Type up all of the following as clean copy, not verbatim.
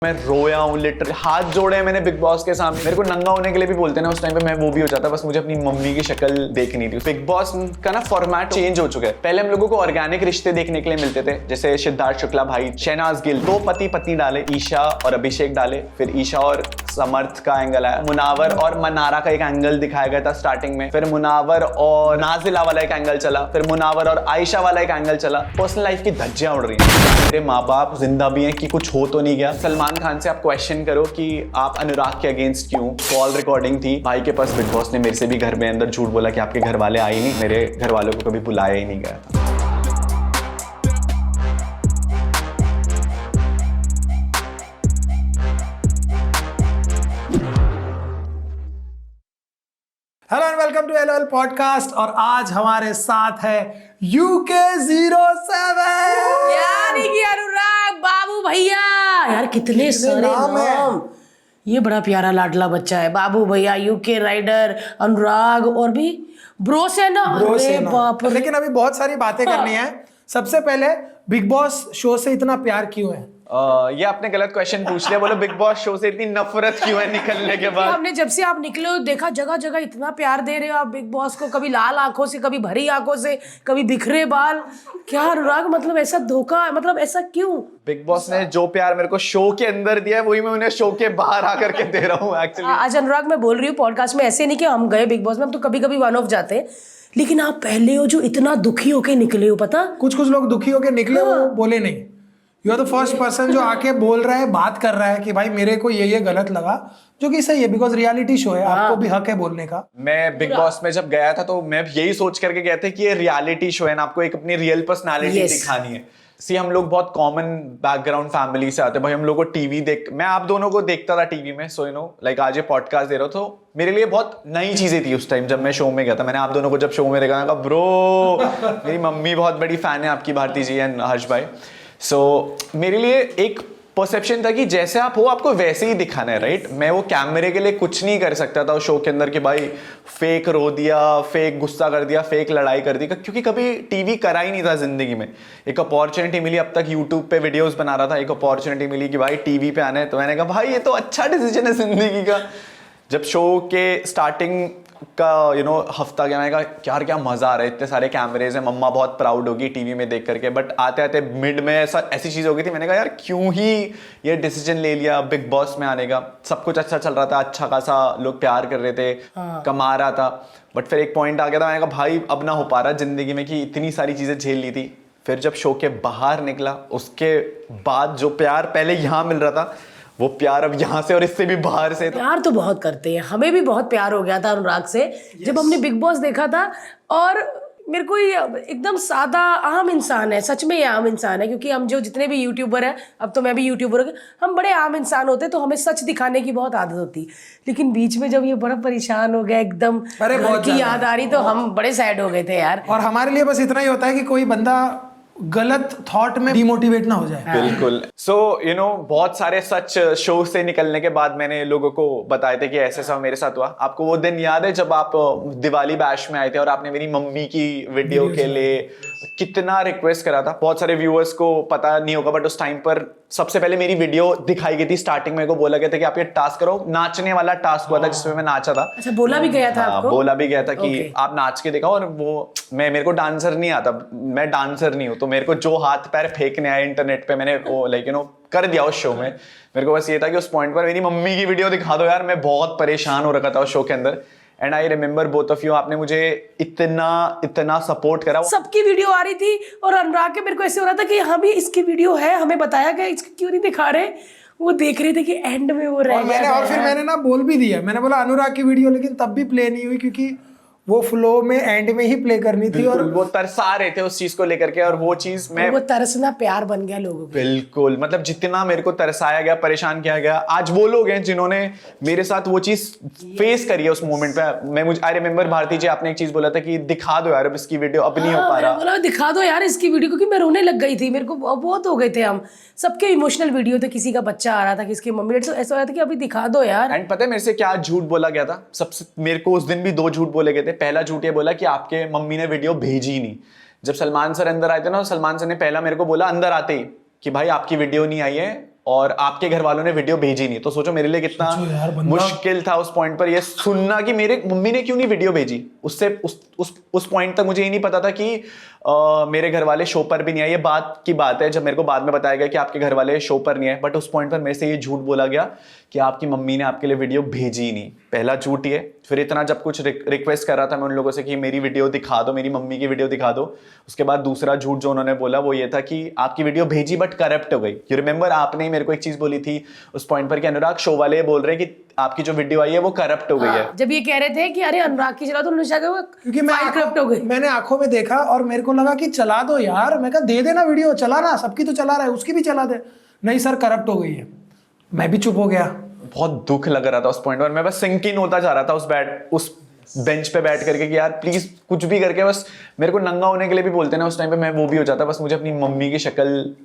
मैं रोया हूँ लिटरली, हाथ जोड़े हैं मैंने बिग बॉस के सामने। मेरे को नंगा होने के लिए भी बोलते हैं ना, उस टाइम पे मैं वो भी हो जाता, बस मुझे अपनी मम्मी की शक्ल देखनी थी। बिग बॉस का ना फॉर्मेट चेंज हो चुका है। पहले हम लोगों को ऑर्गेनिक रिश्ते देखने के लिए मिलते थे, जैसे सिद्धार्थ शुक्ला भाई, शहनाज गिल, दो पति पत्नी डाले, ईशा और अभिषेक डाले, फिर ईशा और समर्थ का एंगल आया, मुनावर और मनारा का एक एंगल दिखाया गया था स्टार्टिंग में, फिर मुनावर और नाजिला वाला एक एंगल चला, फिर मुनावर और आयशा वाला एक एंगल चला। पर्सनल लाइफ की धज्जियां उड़ रही हैं। मेरे माँ बाप जिंदा भी हैं कि कुछ हो तो नहीं गया। सलमान खान से आप क्वेश्चन करो कि आप अनुराग के अगेंस्ट क्यों। कॉल रिकॉर्डिंग थी भाई के पास, बिग बॉस ने मेरे से भी घर में अंदर झूठ बोला कि आपके घर वाले आए ही नहीं, मेरे घर वालों को कभी बुलाया ही नहीं गया था। Hello and welcome to LOL podcast. और आज हमारे साथ है UK07 यार ये अनुराग बाबू भैया, यार कितने सारे नाम। ये बड़ा प्यारा लाडला बच्चा है, बाबू भैया, यूके राइडर, अनुराग और भी ब्रो से ना। अरे बाप रे। लेकिन अभी बहुत सारी बातें करनी है। सबसे पहले बिग बॉस शो से इतना प्यार क्यों है? ये आपने गलत क्वेश्चन पूछ लिया। बोलो बिग बॉस शो से इतनी नफरत क्यों है निकलने के बाद? हमने जब से आप निकले हो देखा, जगह जगह इतना प्यार दे रहे हो आप बिग बॉस को, कभी लाल आंखों से, कभी भरी आंखों से, कभी बिखरे बाल। क्या अनुराग, मतलब ऐसा धोखा, मतलब ऐसा क्यों? बिग बॉस ने जो प्यार मेरे को शो के अंदर दिया है, वही मैं उन्हें शो के बाहर आकर के दे रहा हूँ एक्चुअली। आज अनुराग मैं बोल रही हूँ पॉडकास्ट में, ऐसे नहीं कि हम गए बिग बॉस में, हम तो कभी कभी वन ऑफ जाते हैं, लेकिन आप पहले हो जो इतना दुखी होके निकले हो। पता कुछ लोग दुखी होके निकले, वो बोले नहीं। You are the first person जो आके बोल रहा है, बात कर रहा है कि भाई मेरे को ये गलत लगा, जो कि सही है, बिकॉज रियलिटी शो है, आपको भी हक है बोलने का। मैं बिग बॉस में जब गया था तो मैं यही सोच करके गया था कि ये रियलिटी शो है ना, आपको एक अपनी रियल पर्सनालिटी दिखानी है। सी हम लोग बहुत कॉमन बैकग्राउंड फैमिली से आते हैं भाई। हम लोग को टीवी मैं आप दोनों को देखता था टीवी में, सो यू नो लाइक आज ये पॉडकास्ट दे रहा हूँ, तो मेरे लिए बहुत नई चीजें थी उस टाइम जब मैं शो में गया था। मैंने आप दोनों को जब शो में देखा, कहा ब्रो मेरी मम्मी बहुत बड़ी फैन है आपकी, भारती जी एंड हर्ष भाई। सो मेरे लिए एक परसेप्शन था कि जैसे आप हो आपको वैसे ही दिखाना है, राइट। मैं वो कैमरे के लिए कुछ नहीं कर सकता था उस शो के अंदर कि भाई फेक रो दिया, फेक गुस्सा कर दिया, फेक लड़ाई कर दी, क्योंकि कभी टीवी करा ही नहीं था जिंदगी में। एक अपॉर्चुनिटी मिली, अब तक यूट्यूब पे वीडियोस बना रहा था, एक अपॉर्चुनिटी मिली कि भाई टीवी पे आना है, तो मैंने कहा भाई ये तो अच्छा डिसीजन है जिंदगी का। जब शो के स्टार्टिंग का हफ्ता गया, मैंने कहा यार क्या मजा आ रहा है, इतने सारे कैमरेज हैं, मम्मा बहुत प्राउड होगी टीवी में देख करके। बट आते आते मिड में ऐसी चीज हो गई थी, मैंने कहा यार क्यों ही ये डिसीजन ले लिया बिग बॉस में आने का। सब कुछ अच्छा चल रहा था, अच्छा खासा लोग प्यार कर रहे थे, कमा रहा था, बट फिर एक पॉइंट आ गया था, मैंने कहा भाई अब ना हो पा रहा जिंदगी में कि इतनी सारी चीजें झेल ली थी। फिर जब शो के बाहर निकला, उसके बाद जो प्यार पहले यहाँ मिल रहा था, वो प्यार अब यहाँ से और इससे भी बाहर से। प्यार तो बहुत करते हैं, हमें भी बहुत प्यार हो गया था अनुराग से जब हमने बिग बॉस देखा था। और मेरे को ये एकदम सादा आम इंसान है, सच में ये आम इंसान है, क्योंकि हम जो जितने भी यूट्यूबर हैं, अब तो मैं भी यूट्यूबर हूँ, हम बड़े आम इंसान होते, तो हमें सच दिखाने की बहुत आदत होती। लेकिन बीच में जब ये बड़ा परेशान हो गया, एकदम घर की याद आ रही, तो हम बड़े सैड हो गए थे यार। और हमारे लिए बस इतना ही होता है कि कोई बंदा गलत थॉट में डिमोटिवेट ना हो जाए। बिल्कुल। सो यू नो बहुत सारे सच शो से निकलने के बाद मैंने लोगों को बताए थे कि ऐसे सब मेरे साथ हुआ। आपको वो दिन याद है जब आप दिवाली बैश में आए थे और आपने मेरी मम्मी की वीडियो के लिए कितना रिक्वेस्ट करा था? बहुत सारे व्यूअर्स को पता नहीं होगा, बट उस टाइम पर सबसे पहले मेरी वीडियो दिखाई गई थी। स्टार्टिंग में को बोला गया था कि आप ये टास्क करो, नाचने वाला टास्क हुआ था जिसमें मैं नाचा था। अच्छा, बोला भी गया था आपको? बोला भी गया था कि आप नाच के दिखाओ। और वो मेरे को डांसर नहीं आता, मैं डांसर नहीं हूँ, तो मेरे को जो हाथ पैर फेंकने आए इंटरनेट पे मैंने वो लाइक कर दिया उस शो में। मेरे को बस ये था कि उस पॉइंट पर मेरी मम्मी की वीडियो दिखा दो यार। मैं बहुत परेशान हो रखा था उस शो के अंदर। And I remember both of you, आपने मुझे इतना सपोर्ट करा। सबकी वीडियो आ रही थी और अनुराग के मेरे को ऐसे हो रहा था कि हाँ भी इसकी वीडियो है, हमें बताया गया, इसकी क्यों नहीं दिखा रहे। वो देख रहे थे कि एंड में वो रह गया। और फिर मैंने ना बोल भी दिया, मैंने बोला अनुराग की वीडियो, लेकिन तब भी प्ले नहीं हुई क्योंकि वो फ्लो में एंड में ही प्ले करनी थी। और वो तरसा रहे थे उस चीज को लेकर के, और वो चीज वो तरसना प्यार बन गया लोगों को। बिल्कुल, मतलब जितना मेरे को तरसाया गया, परेशान किया गया, आज वो लोग हैं जिन्होंने मेरे साथ वो चीज फेस करी है उस मोमेंट पे। आई रिमेम्बर भारती जी, आपने एक चीज बोला था कि दिखा दो यार अब इसकी वीडियो, अब नहीं हो पा रहा। बोला दिखा दो यार इसकी वीडियो, क्योंकि मैं रोने लग गई थी, मेरे को बहुत हो गए थे हम सबके इमोशनल वीडियो थे। किसी का बच्चा आ रहा था, किसकी मम्मी, ऐसा हो रहा था कि अभी दिखा दो यार। एंड पता है मेरे से क्या झूठ बोला गया था? सबसे मेरे को उस दिन भी 2 झूठ बोले गए थे। पहला झूठ ये बोला कि आपके मम्मी ने वीडियो भेजी नहीं। जब सलमान सर अंदर आए थे ना, सलमान सर ने पहला मेरे को बोला अंदर आते ही कि भाई आपकी वीडियो नहीं आई है और आपके घर वालों ने वीडियो भेजी नहीं, तो सोचो मेरे लिए कितना सोचो यार, बंदा- मुश्किल था उस पॉइंट पर ये सुनना कि मेरे मम्मी ने क्यों नहीं वीडियो भेजी। उससे उस पॉइंट तक मुझे ये नहीं पता था कि मेरे घर वाले शो पर भी नहीं आए। ये बात की बात है जब मेरे को बाद में बताया गया कि आपके घर वाले शो पर नहीं आए, बट उस पॉइंट पर मेरे से ये झूठ बोला गया कि आपकी मम्मी ने आपके लिए वीडियो भेजी ही नहीं। पहला झूठ ये। फिर इतना जब कुछ रिक्वेस्ट कर रहा था मैं उन लोगों से कि मेरी वीडियो दिखा दो, मेरी मम्मी की वीडियो दिखा दो, उसके बाद दूसरा झूठ जो उन्होंने बोला वो ये था कि आपकी वीडियो भेजी बट करप्ट हो गई। यू रिमेंबर आपने मेरे को एक चीज बोली थी उस पॉइंट पर कि अनुराग शो वाले ये बोल रहे हैं कि आपकी जो वीडियो आई है वो करप्ट हो गई है। जब ये कह रहे थे कि अरे अनुराग की चला तो उन्होंने कहा क्योंकि मैं करप्ट हो गई। मैंने आंखों में देखा और मेरे को लगा कि चला दो यार, मैं कहा दे देना वीडियो, चला ना, सबकी तो चला रहा है, उसकी भी चला दे। नहीं सर करप्ट हो गई है। मैं भी चुप हो गया। बहुत दुख लग रहा था उस पॉइंट पर। मैं बस सिंक इन होता जा रहा था उस बेंच पे बैठ करके कि यार प्लीज कुछ भी करके बस मेरे को नंगा होने के लिए भी बोलते ना उस टाइम पे, मैं वो भी हो जाता। बस मुझे अपनी मम्मी की शक्ल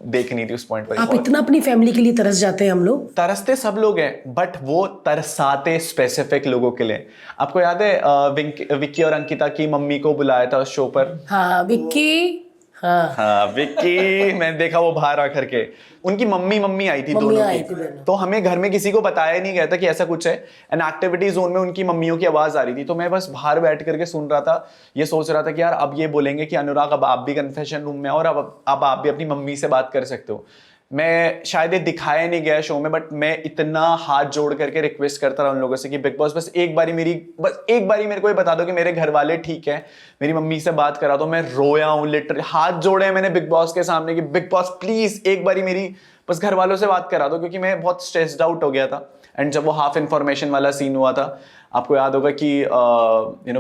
देखनी थी उस पॉइंट पर। आप इतना अपनी फैमिली के लिए तरस जाते हैं। हम लोग तरसते सब लोग हैं बट वो तरसाते स्पेसिफिक लोगों के लिए। आपको याद है विक्की और अंकिता की मम्मी को बुलाया था उस शो पर? हाँ विक्की, हाँ विक्की मैंने देखा वो बाहर आकर के उनकी मम्मी आई थी दोनों की। तो हमें घर में किसी को बताया नहीं गया था कि ऐसा कुछ है। एंड एक्टिविटी जोन में उनकी मम्मियों की आवाज आ रही थी, तो मैं बस बाहर बैठ करके सुन रहा था। ये सोच रहा था कि यार अब ये बोलेंगे कि अनुराग अब आप भी कन्फेशन रूम में और अब आप भी अपनी मम्मी से बात कर सकते हो। मैं शायद ये दिखाया नहीं गया शो में, बट मैं इतना हाथ जोड़ करके रिक्वेस्ट करता रहा उन लोगों से कि बिग बॉस बस एक बारी मेरे को ये बता दो कि मेरे घर वाले ठीक है, मेरी मम्मी से बात करा दो। मैं रोया हूँ, लिटरली हाथ जोड़े हैं मैंने बिग बॉस के सामने कि बिग बॉस प्लीज एक बारी मेरी बस घर वालों से बात करा दो, क्योंकि मैं बहुत स्ट्रेस्ड आउट हो गया था। एंड जब वो हाफ इन्फॉर्मेशन वाला सीन हुआ था, आपको याद होगा कि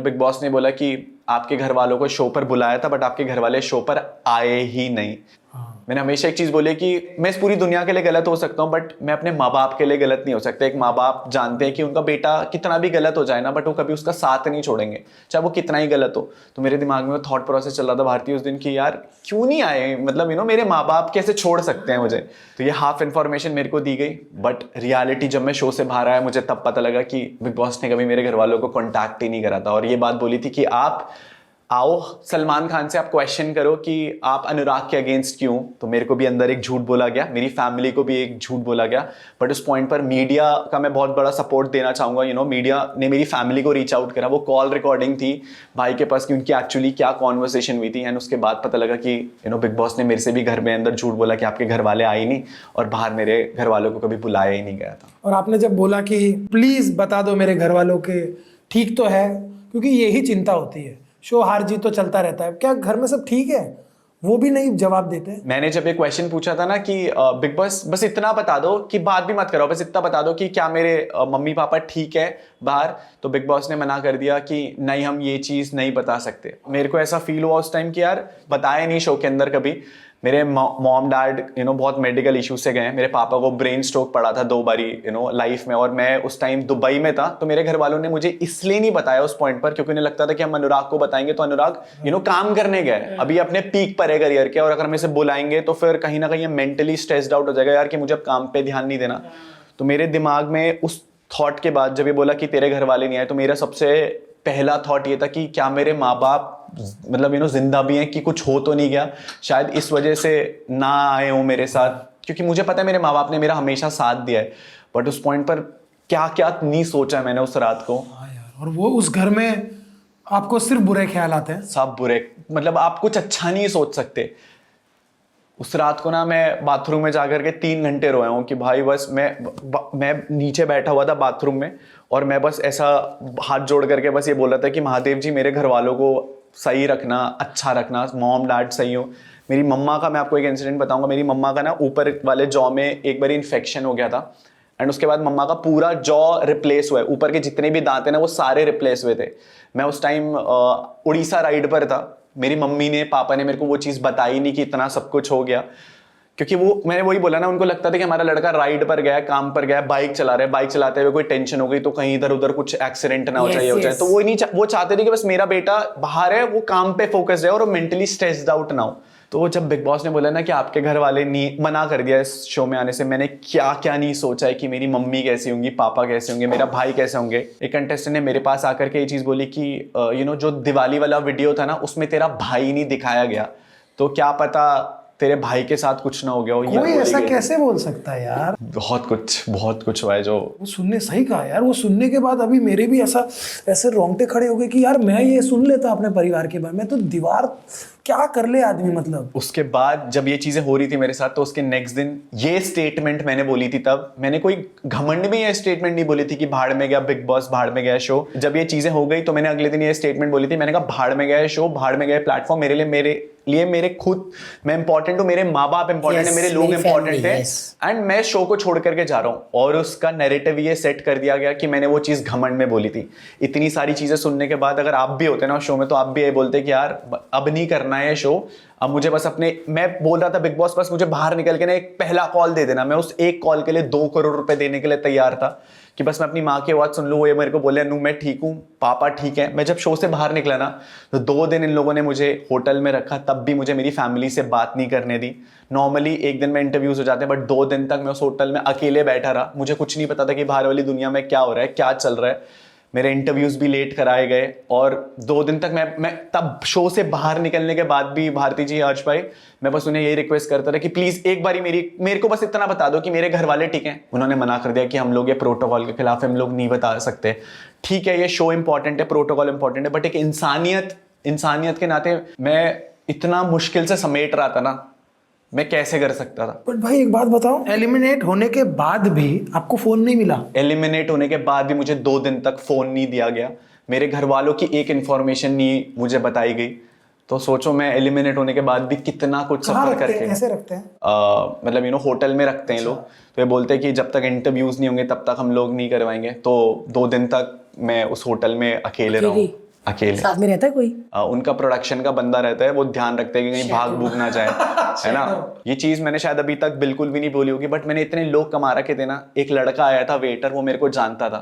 बिग बॉस ने बोला कि आपके घर वालों को शो पर बुलाया था बट आपके घर वाले शो पर आए ही नहीं। मैंने हमेशा एक चीज बोली कि मैं इस पूरी दुनिया के लिए गलत हो सकता हूँ बट मैं अपने माँ बाप के लिए गलत नहीं हो सकता। एक माँ बाप जानते हैं कि उनका बेटा कितना भी गलत हो जाए ना, बट वो कभी उसका साथ नहीं छोड़ेंगे चाहे वो कितना ही गलत हो। तो मेरे दिमाग में वो थॉट प्रोसेस चल रहा था भारती उस दिन की यार क्यों नहीं आए, मतलब मेरे माँ बाप कैसे छोड़ सकते हैं मुझे। तो ये हाफ इन्फॉर्मेशन मेरे को दी गई, बट रियलिटी जब मैं शो से बाहर आया मुझे तब पता लगा कि बिग बॉस ने कभी मेरे घर वालों को कॉन्टैक्ट ही नहीं करा था। और ये बात बोली थी कि आप आओ सलमान खान से आप क्वेश्चन करो कि आप अनुराग के अगेंस्ट क्यों। तो मेरे को भी अंदर एक झूठ बोला गया, मेरी फैमिली को भी एक झूठ बोला गया, बट उस पॉइंट पर मीडिया का मैं बहुत बड़ा सपोर्ट देना चाहूंगा। मीडिया ने मेरी फैमिली को रीच आउट करा। वो कॉल रिकॉर्डिंग थी भाई के पास कि उनकी एक्चुअली क्या कॉन्वर्सेशन हुई थी। एंड उसके बाद पता लगा कि बिग बॉस ने मेरे से भी घर में अंदर झूठ बोला कि आपके घर वाले आए नहीं, और बाहर मेरे घर वालों को कभी बुलाया ही नहीं गया था। और आपने जब बोला कि प्लीज बता दो मेरे घर वालों के ठीक तो है, क्योंकि यही चिंता होती है, शो हार जीत तो चलता रहता है, क्या घर में सब ठीक है, वो भी नहीं जवाब देते। मैंने जब एक क्वेश्चन पूछा था ना कि बिग बॉस बस इतना बता दो कि बात भी मत करो, बस इतना बता दो कि क्या मेरे मम्मी पापा ठीक है बाहर, तो बिग बॉस ने मना कर दिया कि नहीं हम ये चीज़ नहीं बता सकते। मेरे को ऐसा फील हुआ उस टाइम कि यार बताया नहीं शो के अंदर कभी। मेरे मॉम डैड बहुत मेडिकल इश्यूज से गए हैं। मेरे पापा को ब्रेन स्ट्रोक पड़ा था 2 बारी लाइफ में, और मैं उस टाइम दुबई में था। तो मेरे घर वालों ने मुझे इसलिए नहीं बताया उस पॉइंट पर क्योंकि उन्हें लगता था कि हम अनुराग को बताएंगे तो अनुराग काम करने गए, अभी अपने पीक पर है करियर के, और अगर हम इसे बुलाएंगे तो फिर कहीं ना कहीं मेंटली स्ट्रेस्ड आउट हो जाएगा यार कि मुझे अब काम पे ध्यान नहीं देना। तो मेरे दिमाग में उस थॉट के बाद जब ये बोला कि तेरे घर वाले नहीं आए, तो मेरा सबसे पहला थॉट ये था कि क्या मेरे माँ बाप जिंदा भी हैं, कि कुछ हो तो नहीं गया, शायद इस वजह से ना आए हो मेरे साथ, क्योंकि मुझे पता है मेरे माँ बाप ने मेरा हमेशा साथ दिया है। बट उस पॉइंट पर क्या क्या नहीं सोचा मैंने उस रात को। हाँ यार, और वो उस घर में आपको सिर्फ बुरे ख्याल आते हैं, सब बुरे, मतलब आप कुछ अच्छा नहीं सोच सकते। उस रात को ना मैं बाथरूम में जाकर के 3 घंटे रोया हूँ कि भाई बस मैं नीचे बैठा हुआ था बाथरूम में, और मैं बस ऐसा हाथ जोड़ करके बस ये बोल रहा था कि महादेव जी मेरे घर वालों को सही रखना, अच्छा रखना, मॉम डैड सही हो। मेरी मम्मा का मैं आपको एक इंसिडेंट बताऊंगा। मेरी मम्मा का ना ऊपर वाले जॉ में एक बार इन्फेक्शन हो गया था, एंड उसके बाद मम्मा का पूरा जॉ रिप्लेस हुआ है, ऊपर के जितने भी दांत हैं ना वो सारे रिप्लेस हुए थे। मैं उस टाइम उड़ीसा राइड पर था। मेरी मम्मी ने पापा ने मेरे को वो चीज़ बताई नहीं कि इतना सब कुछ हो गया, क्योंकि मैंने वही बोला ना, उनको लगता था कि हमारा लड़का राइड पर गया, काम पर गया, बाइक चला रहा है, बाइक चलाते हुए कोई टेंशन हो गई तो कहीं इधर उधर कुछ एक्सीडेंट ना हो जाए, हो जाए। तो वो चाहते थे कि बस मेरा बेटा बाहर है, वो काम पे फोकस है और वो मेंटली स्ट्रेस्ड आउट ना हो। तो जब बिग बॉस ने बोला ना कि आपके घर वाले मना कर दिया इस शो में आने से, मैंने क्या क्या नहीं सोचा है कि मेरी मम्मी कैसी होंगी, पापा कैसे होंगे, मेरा भाई कैसे होंगे। एक कंटेस्टेंट ने मेरे पास आकर के ये चीज़ बोली कि जो दिवाली वाला वीडियो था ना उसमें तेरा भाई नहीं दिखाया गया, तो क्या पता तेरे भाई के साथ कुछ ना हो गया हो, ये कोई ऐसा बोलेगी। कैसे बोल सकता है यार? बहुत कुछ हुआ है जो वो सुनने सही कहा यार, वो सुनने के बाद अभी मेरे भी ऐसे रोंगटे खड़े हो गए कि यार मैं ये सुन लेता अपने परिवार के बारे में, तो दीवार क्या कर ले आदमी, मतलब। उसके बाद जब ये चीजें हो रही थी मेरे साथ, तो उसके नेक्स्ट दिन ये स्टेटमेंट मैंने बोली थी। तब मैंने कोई घमंड में ये स्टेटमेंट नहीं बोली थी कि भाड़ में गया बिग बॉस, भाड़ में गया शो। जब ये चीजें हो गई तो मैंने अगले दिन ये स्टेटमेंट बोली थी। मैंने कहा भाड़ में गया शो, भाड़ में गया प्लेटफॉर्म, मेरे लिए मेरे खुद मैं इंपॉर्टेंट हूँ, मेरे माँ बाप इंपॉर्टेंट है, मेरे लोग इंपॉर्टेंट है, एंड मैं शो को छोड़ करके जा रहा हूँ। और उसका नैरेटिव ये सेट कर दिया गया कि मैंने वो चीज घमंड में बोली थी। इतनी सारी चीजें सुनने के बाद अगर आप भी होते ना शो में, तो आप भी ये बोलते कि यार अब नहीं करना है शो, अब मुझे बस मैं बोल रहा था बिग बॉस, बस मुझे बाहर निकल के ना एक पहला कॉल दे देना। मैं उस एक कॉल के लिए 2 करोड़ रुपए देने के लिए तैयार था कि बस मैं अपनी माँ की आवाज सुन लूँ, वो ये मेरे को बोले अनु मैं ठीक हूँ, पापा ठीक है। मैं जब शो से बाहर निकला ना, तो 2 दिन इन लोगों ने मुझे होटल में रखा, तब भी मुझे मेरी फैमिली से बात नहीं करने दी। नॉर्मली एक दिन में इंटरव्यूज हो जाते हैं, बट 2 दिन तक मैं उस होटल में अकेले बैठा रहा। मुझे कुछ नहीं पता था कि बाहर वाली दुनिया में क्या हो रहा है, क्या चल रहा है। मेरे इंटरव्यूज भी लेट कराए गए, और 2 दिन तक मैं तब शो से बाहर निकलने के बाद भी भारती जी, हर्ष भाई, मैं बस उन्हें यही रिक्वेस्ट करता था कि प्लीज एक बारी मेरे को बस इतना बता दो कि मेरे घर वाले ठीक हैं। उन्होंने मना कर दिया कि हम लोग ये प्रोटोकॉल के खिलाफ हम लोग नहीं बता सकते। ठीक है, ये शो इंपॉर्टेंट है, प्रोटोकॉल इंपॉर्टेंट है, बट एक इंसानियत के नाते मैं इतना मुश्किल से समेट रहा था ना, मैं कैसे कर सकता था। बट भाई एक बात बताओ, एलिमिनेट होने के बाद भी आपको फोन नहीं मिला? एलिमिनेट होने के बाद भी मुझे 2 दिन तक फोन नहीं दिया गया, मेरे घर वालों की एक इंफॉर्मेशन नहीं मुझे बताई गई। तो सोचो मैं एलिमिनेट होने के बाद भी कितना कुछ सफर करके, कैसे रखते हैं? मतलब होटल में रखते हैं लोग। तो ये बोलते हैं कि जब तक इंटरव्यूज नहीं होंगे तब तक हम लोग नहीं करवाएंगे। तो 2 दिन तक मैं उस होटल में अकेले रहूं, अकेले। साथ में रहता है कोई? उनका प्रोडक्शन का बंदा रहता है, वो ध्यान रखते हैं कि कहीं भाग भूग ना जाए, है ना। ये चीज मैंने शायद अभी तक बिल्कुल भी नहीं बोली होगी, बट मैंने इतने लोग कमा रखे थे ना। एक लड़का आया था वेटर, वो मेरे को जानता था,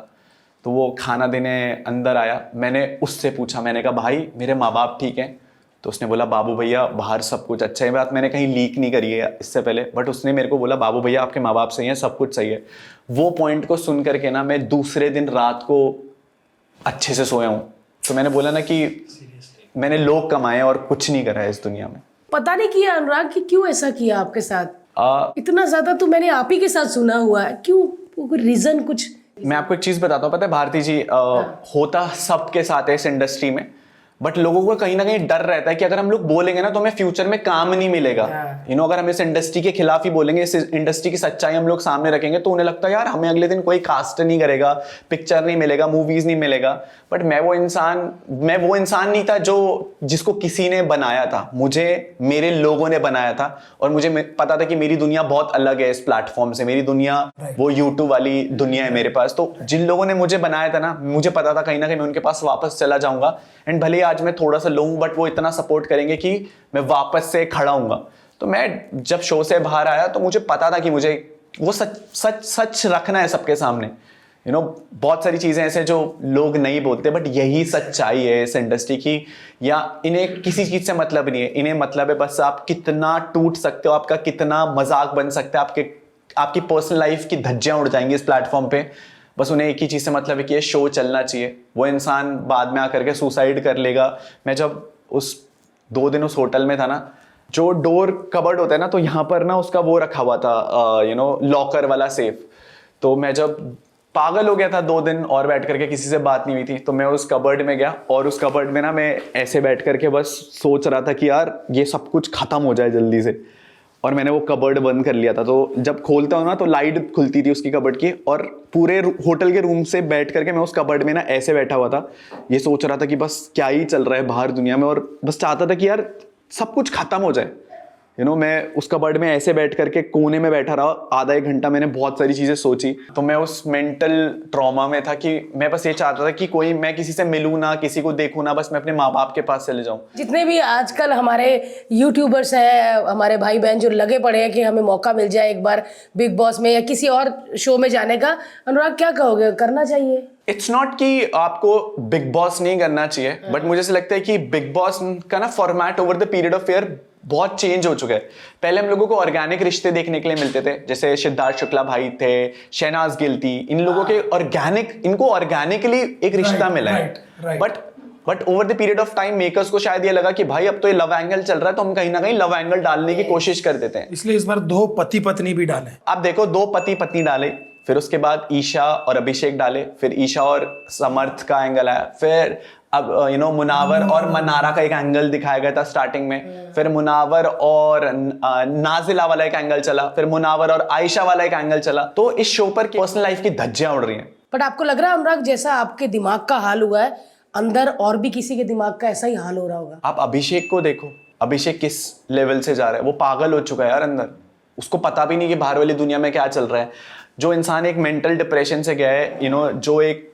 तो वो खाना देने अंदर आया। मैंने उससे पूछा, मैंने कहा भाई मेरे माँ बाप ठीक हैं? तो उसने बोला बाबू भैया बाहर सब कुछ अच्छा है। बात मैंने कहीं लीक नहीं करी है इससे पहले, बट उसने मेरे को बोला बाबू भैया आपके माँ बाप सही हैं, सब कुछ सही है। वो पॉइंट को सुन करके ना मैं दूसरे दिन रात को अच्छे से सोया हूँ। तो मैंने बोला ना कि मैंने लोग कमाए और कुछ नहीं करा है इस दुनिया में। पता नहीं किया अनुराग कि क्यों ऐसा किया आपके साथ? इतना ज्यादा तो मैंने आप ही के साथ सुना हुआ है, क्यों? कोई रीजन कुछ? मैं आपको एक चीज बताता हूँ, पता है भारती जी, होता सबके साथ है इस इंडस्ट्री में, बट लोगों को कहीं ना कहीं डर रहता है कि अगर हम लोग बोलेंगे ना तो हमें फ्यूचर में काम नहीं मिलेगा। अगर हम इस इंडस्ट्री के खिलाफ ही बोलेंगे, इस इंडस्ट्री की सच्चाई हम लोग सामने रखेंगे, तो उन्हें लगता है यार हमें अगले दिन कोई कास्ट नहीं करेगा, पिक्चर नहीं मिलेगा, मूवीज नहीं मिलेगा। बट मैं वो इंसान नहीं था जिसको किसी ने बनाया था, मुझे मेरे लोगों ने बनाया था। और मुझे पता था कि मेरी दुनिया बहुत अलग है इस प्लेटफॉर्म से, मेरी दुनिया वो यूट्यूब वाली दुनिया है मेरे पास। तो जिन लोगों ने मुझे बनाया था ना, मुझे पता था कहीं ना कहीं मैं उनके पास वापस चला जाऊंगा, एंड भले आज मैं थोड़ा सा लो हूं, बट वो इतना सपोर्ट करेंगे कि मैं वापस से खड़ा हूंगा। तो मैं जब शो से बाहर आया तो मुझे पता था कि मुझे वो सच रखना है सबके सामने। बहुत सारी चीजें ऐसे जो लोग नहीं बोलते, बट यही सच्चाई है इस इंडस्ट्री की। या इन्हें किसी चीज से मतलब नहीं है, इन्हें मतलब है बस आप कितना टूट सकते हो, आपका कितना मजाक बन सकता है, आपकी पर्सनल लाइफ की धज्जियां उड़ जाएंगी इस प्लेटफॉर्म पे। बस उन्हें एक ही चीज से मतलब है कि ये शो चलना चाहिए। वो इंसान बाद में आकर के सुसाइड कर लेगा। मैं जब उस 2 दिन उस होटल में था ना, जो डोर कबर्ड होता है ना, तो यहाँ पर ना उसका वो रखा हुआ था, लॉकर वाला सेफ। तो मैं जब पागल हो गया था 2 दिन और बैठ करके, किसी से बात नहीं हुई थी, तो मैं उस कबर्ड में गया, और उस कबर्ड में ना मैं ऐसे बैठ करके बस सोच रहा था कि यार ये सब कुछ खत्म हो जाए जल्दी से। और मैंने वो कबर्ड बंद कर लिया था। तो जब खोलता हूँ ना तो लाइट खुलती थी उसकी कबर्ड की, और पूरे होटल के रूम से बैठ करके मैं उस कबर्ड में ना ऐसे बैठा हुआ था, ये सोच रहा था कि बस क्या ही चल रहा है बाहर दुनिया में, और बस चाहता था कि यार सब कुछ खत्म हो जाए। मैं उस कबर्ड में ऐसे बैठ करके कोने में बैठा रहा आधा 1 घंटा। मैंने बहुत सारी चीजें सोची, तो मैं उस मेंटल ट्रॉमा में था कि मैं बस ये चाहता था कि मैं किसी से मिलूं ना, किसी को देखूं ना, बस मैं अपने माँ बाप के पास चले जाऊं। जितने भी आजकल हमारे यूट्यूबर्स हैं, हमारे भाई बहन जो लगे पड़े हैं कि हमें मौका मिल जाए एक बार बिग बॉस में या किसी और शो में जाने का, अनुराग क्या कहोगे, करना चाहिए? इट्स नॉट कि आपको बिग बॉस नहीं करना चाहिए, बट मुझे ऐसा लगता है कि बिग बॉस का ना format over the period of year बहुत चेंज हो चुका है। पहले हम लोगों को ऑर्गेनिक रिश्ते देखने के लिए मिलते थे, जैसे सिद्धार्थ शुक्ला भाई थे, शहनाज गिल थी, इन लोगों के इनको ऑर्गेनिकली एक रिश्ता मिला है। But but over the period of time makers को शायद ये लगा कि भाई अब तो ये लव एंगल चल रहा है, तो हम कहीं ना कहीं लव एंगल डालने की कोशिश कर देते हैं, इसलिए इस बार 2 पति पत्नी भी डाले। आप देखो 2 पति पत्नी डाले, फिर उसके बाद ईशा और अभिषेक डाले, फिर ईशा और समर्थ का एंगल आया, फिर अब मुनावर और मनारा का एक एंगल दिखाया गया था स्टार्टिंग में, फिर मुनावर और नाजिला वाला एक एंगल चला, फिर मुनावर और आयशा वाला एक एंगल चला। तो इस शो पर पर्सनल लाइफ की धज्जियां उड़ रही हैं। बट आपको लग रहा है अनुराग जैसा आपके दिमाग का हाल हुआ है, अंदर और भी किसी के दिमाग का ऐसा ही हाल हो रहा होगा? आप अभिषेक को देखो, अभिषेक किस लेवल से जा रहा है, वो पागल हो चुका है यार अंदर, उसको पता भी नहीं कि बाहर वाली दुनिया में क्या चल रहा है। जो इंसान एक मेंटल डिप्रेशन से गया है, जो एक,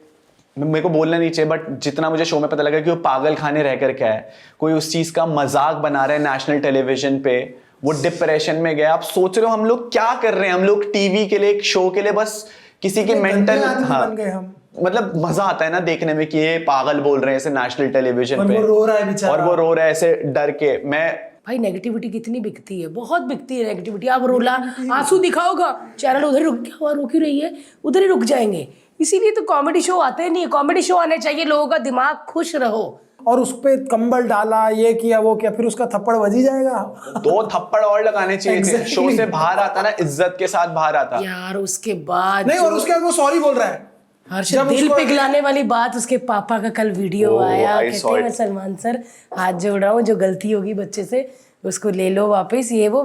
मेरे को बोलना नहीं चाहिए बट जितना मुझे शो में पता लगा कि वो पागल खाने रहकर क्या है, कोई उस चीज का मजाक बना रहा है नेशनल टेलीविजन पे, वो डिप्रेशन में गया। आप सोच रहे हो हम लोग क्या कर रहे हैं, हम लोग टीवी के लिए, एक शो के लिए बस किसी के मेंटल, हाँ मतलब मजा आता है ना देखने में कि ये पागल बोल रहे हैं ऐसे नेशनल टेलीविजन पे, वो रो रहा है बेचारा, और वो रो रहा है ऐसे डर के। मैं भाई नेगेटिविटी कितनी बिकती है, बहुत बिकती है नेगेटिविटी। आप रोला आंसू दिखाओगा, चैनल उधर ही रुक गया, रुक ही रही है, उधर ही रुक जाएंगे। इसीलिए तो कॉमेडी शो आते नहीं है, कॉमेडी शो आने चाहिए, लोगों का दिमाग खुश रहो। और उस पे कंबल डाला, ये किया वो किया, फिर उसका थप्पड़ बज ही जाएगा। 2 थप्पड़ और लगाने चाहिए थे, शो से बाहर आता ना, इज्जत के साथ बाहर आता यार। उसके बाद नहीं, और उसके बाद वो सॉरी बोल रहा है। हर्षद, दिल पिघलाने वाली बात, उसके पापा का कल वीडियो आया, कहते हैं मैं सलमान सर हाथ जोड़ रहा हूँ, जो गलती होगी बच्चे से उसको ले लो वापस, ये वो।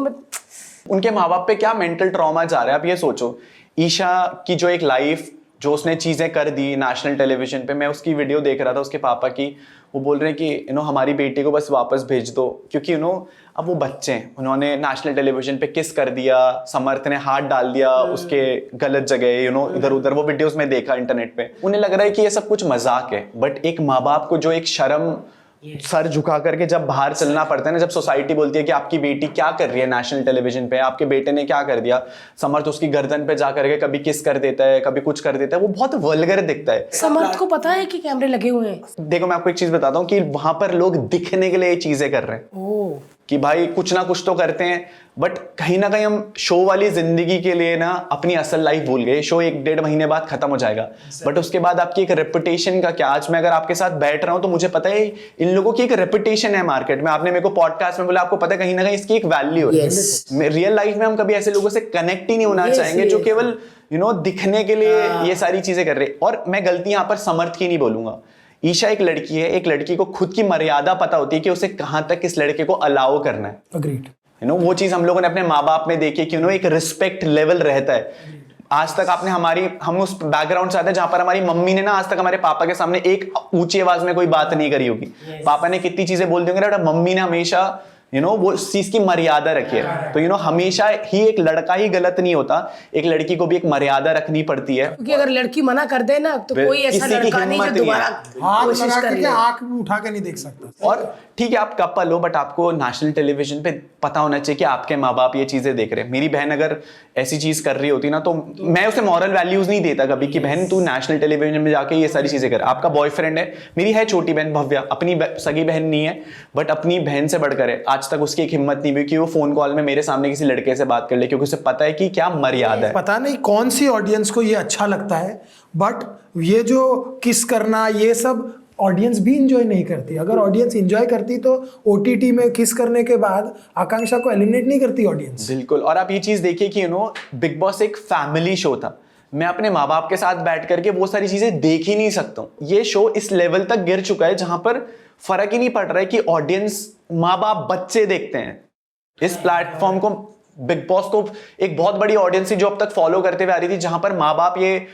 उनके माँ बाप पे क्या मेंटल ट्रॉमा जा रहा है, आप ये सोचो। ईशा की जो एक लाइफ, जो उसने चीजें कर दी नेशनल टेलीविजन पे, मैं उसकी वीडियो देख रहा था उसके पापा की, वो बोल रहे हैं कि हमारी बेटी को बस वापस भेज दो, क्योंकि अब वो बच्चे हैं, उन्होंने नेशनल टेलीविजन पे किस कर दिया, समर्थ ने हाथ डाल दिया उसके गलत जगह, इधर उधर, वो वीडियोस में देखा इंटरनेट पे, उन्हें लग रहा है कि ये सब कुछ मजाक है। बट एक माँ बाप को जो एक शर्म, सर झुका करके जब बाहर चलना पड़ता है ना, जब सोसाइटी बोलती है कि आपकी बेटी क्या कर रही है नेशनल टेलीविजन पे, आपके बेटे ने क्या कर दिया, समर्थ उसकी गर्दन पे जा करके कभी किस कर देता है, कभी कुछ कर देता है, वो बहुत वल्गर दिखता है। समर्थ को पता है कि कैमरे लगे हुए हैं? देखो मैं आपको एक चीज बताता हूँ कि वहां पर लोग दिखने के लिए ये चीजें कर रहे हैं कि भाई कुछ ना कुछ तो करते हैं, बट कहीं ना कहीं हम शो वाली जिंदगी के लिए ना अपनी असल लाइफ भूल गए। शो 1-1.5 महीने बाद खत्म हो जाएगा, बट उसके बाद आपकी एक रेपुटेशन का क्या। आज मैं अगर आपके साथ बैठ रहा हूं तो मुझे पता है इन लोगों की एक रेपुटेशन है मार्केट में। आपने मेरे को पॉडकास्ट में बोला, आपको पता है कहीं ना कहीं इसकी एक वैल्यू है। रियल लाइफ में हम कभी ऐसे लोगों से कनेक्ट ही नहीं होना चाहेंगे जो केवल दिखने के लिए ये सारी चीजें कर रहे। और मैं गलती यहां पर समर्थ की नहीं बोलूंगा। ईशा एक लड़की है, एक लड़की को खुद की मर्यादा पता होती है कि उसे कहां तक इस लड़के को अलाउ करना है। अग्रीड। वो चीज हम लोगों ने अपने माँ बाप में देखी कि एक रिस्पेक्ट लेवल रहता है। आज तक आपने हम उस बैकग्राउंड से आते हैं जहां पर हमारी मम्मी ने ना आज तक हमारे पापा के सामने एक ऊंची आवाज में कोई बात नहीं करी होगी। पापा ने कितनी चीजें बोल दी होंगी, बट मम्मी ने हमेशा वो इस चीज की मर्यादा रखी है। तो हमेशा ही एक लड़का ही गलत नहीं होता, एक लड़की को भी एक मर्यादा रखनी पड़ती है। क्योंकि अगर लड़की मना कर दे ना तो कोई ऐसा लड़का नहीं जो दोबारा कोशिश कर ले। आंख उठा के नहीं देख सकता। और ठीक है आप कपल हो, बट आपको नेशनल टेलीविजन पे पता होना चाहिए कि आपके माँ बाप ये चीजें देख रहे हैं। मेरी बहन अगर ऐसी चीज कर रही होती ना तो मैं उसे मॉरल वैल्यूज नहीं देता कभी कि बहन तू नेशनल टेलीविजन में जाके ये सारी चीजें कर। आपका बॉयफ्रेंड है, मेरी है छोटी बहन भव्या, अपनी सगी बहन नहीं है बट अपनी बहन से बढ़कर है। आज तक उसकी एक हिम्मत नहीं हुई कि वो फोन कॉल में मेरे सामने किसी लड़के से बात कर ले, क्योंकि उसे पता है कि क्या मर्यादा है। पता नहीं कौन सी ऑडियंस को ये अच्छा लगता है, बट ये जो किस करना ये सब ऑडियंस भी इंजॉय नहीं करती। अगर ऑडियंस इंजॉय करती तो ओटीटी में किस करने के बाद आकांक्षा को एलिमिनेट नहीं करती ऑडियंस। बिल्कुल। और आप ये चीज देखिए कि बिग बॉस एक फैमिली शो था। मैं अपने माँ बाप के साथ बैठ करके वो सारी चीजें देख ही नहीं सकता हूँ। ये शो इस लेवल तक गिर चुका है जहां पर फर्क ही नहीं पड़ रहा है कि ऑडियंस, माँ बाप, बच्चे देखते हैं इस प्लेटफॉर्म को। बिग बॉस को एक बहुत बड़ी ऑडियंस थी जो अब तक फॉलो करते हुए आ रही थी, जहां पर माँ बाप ये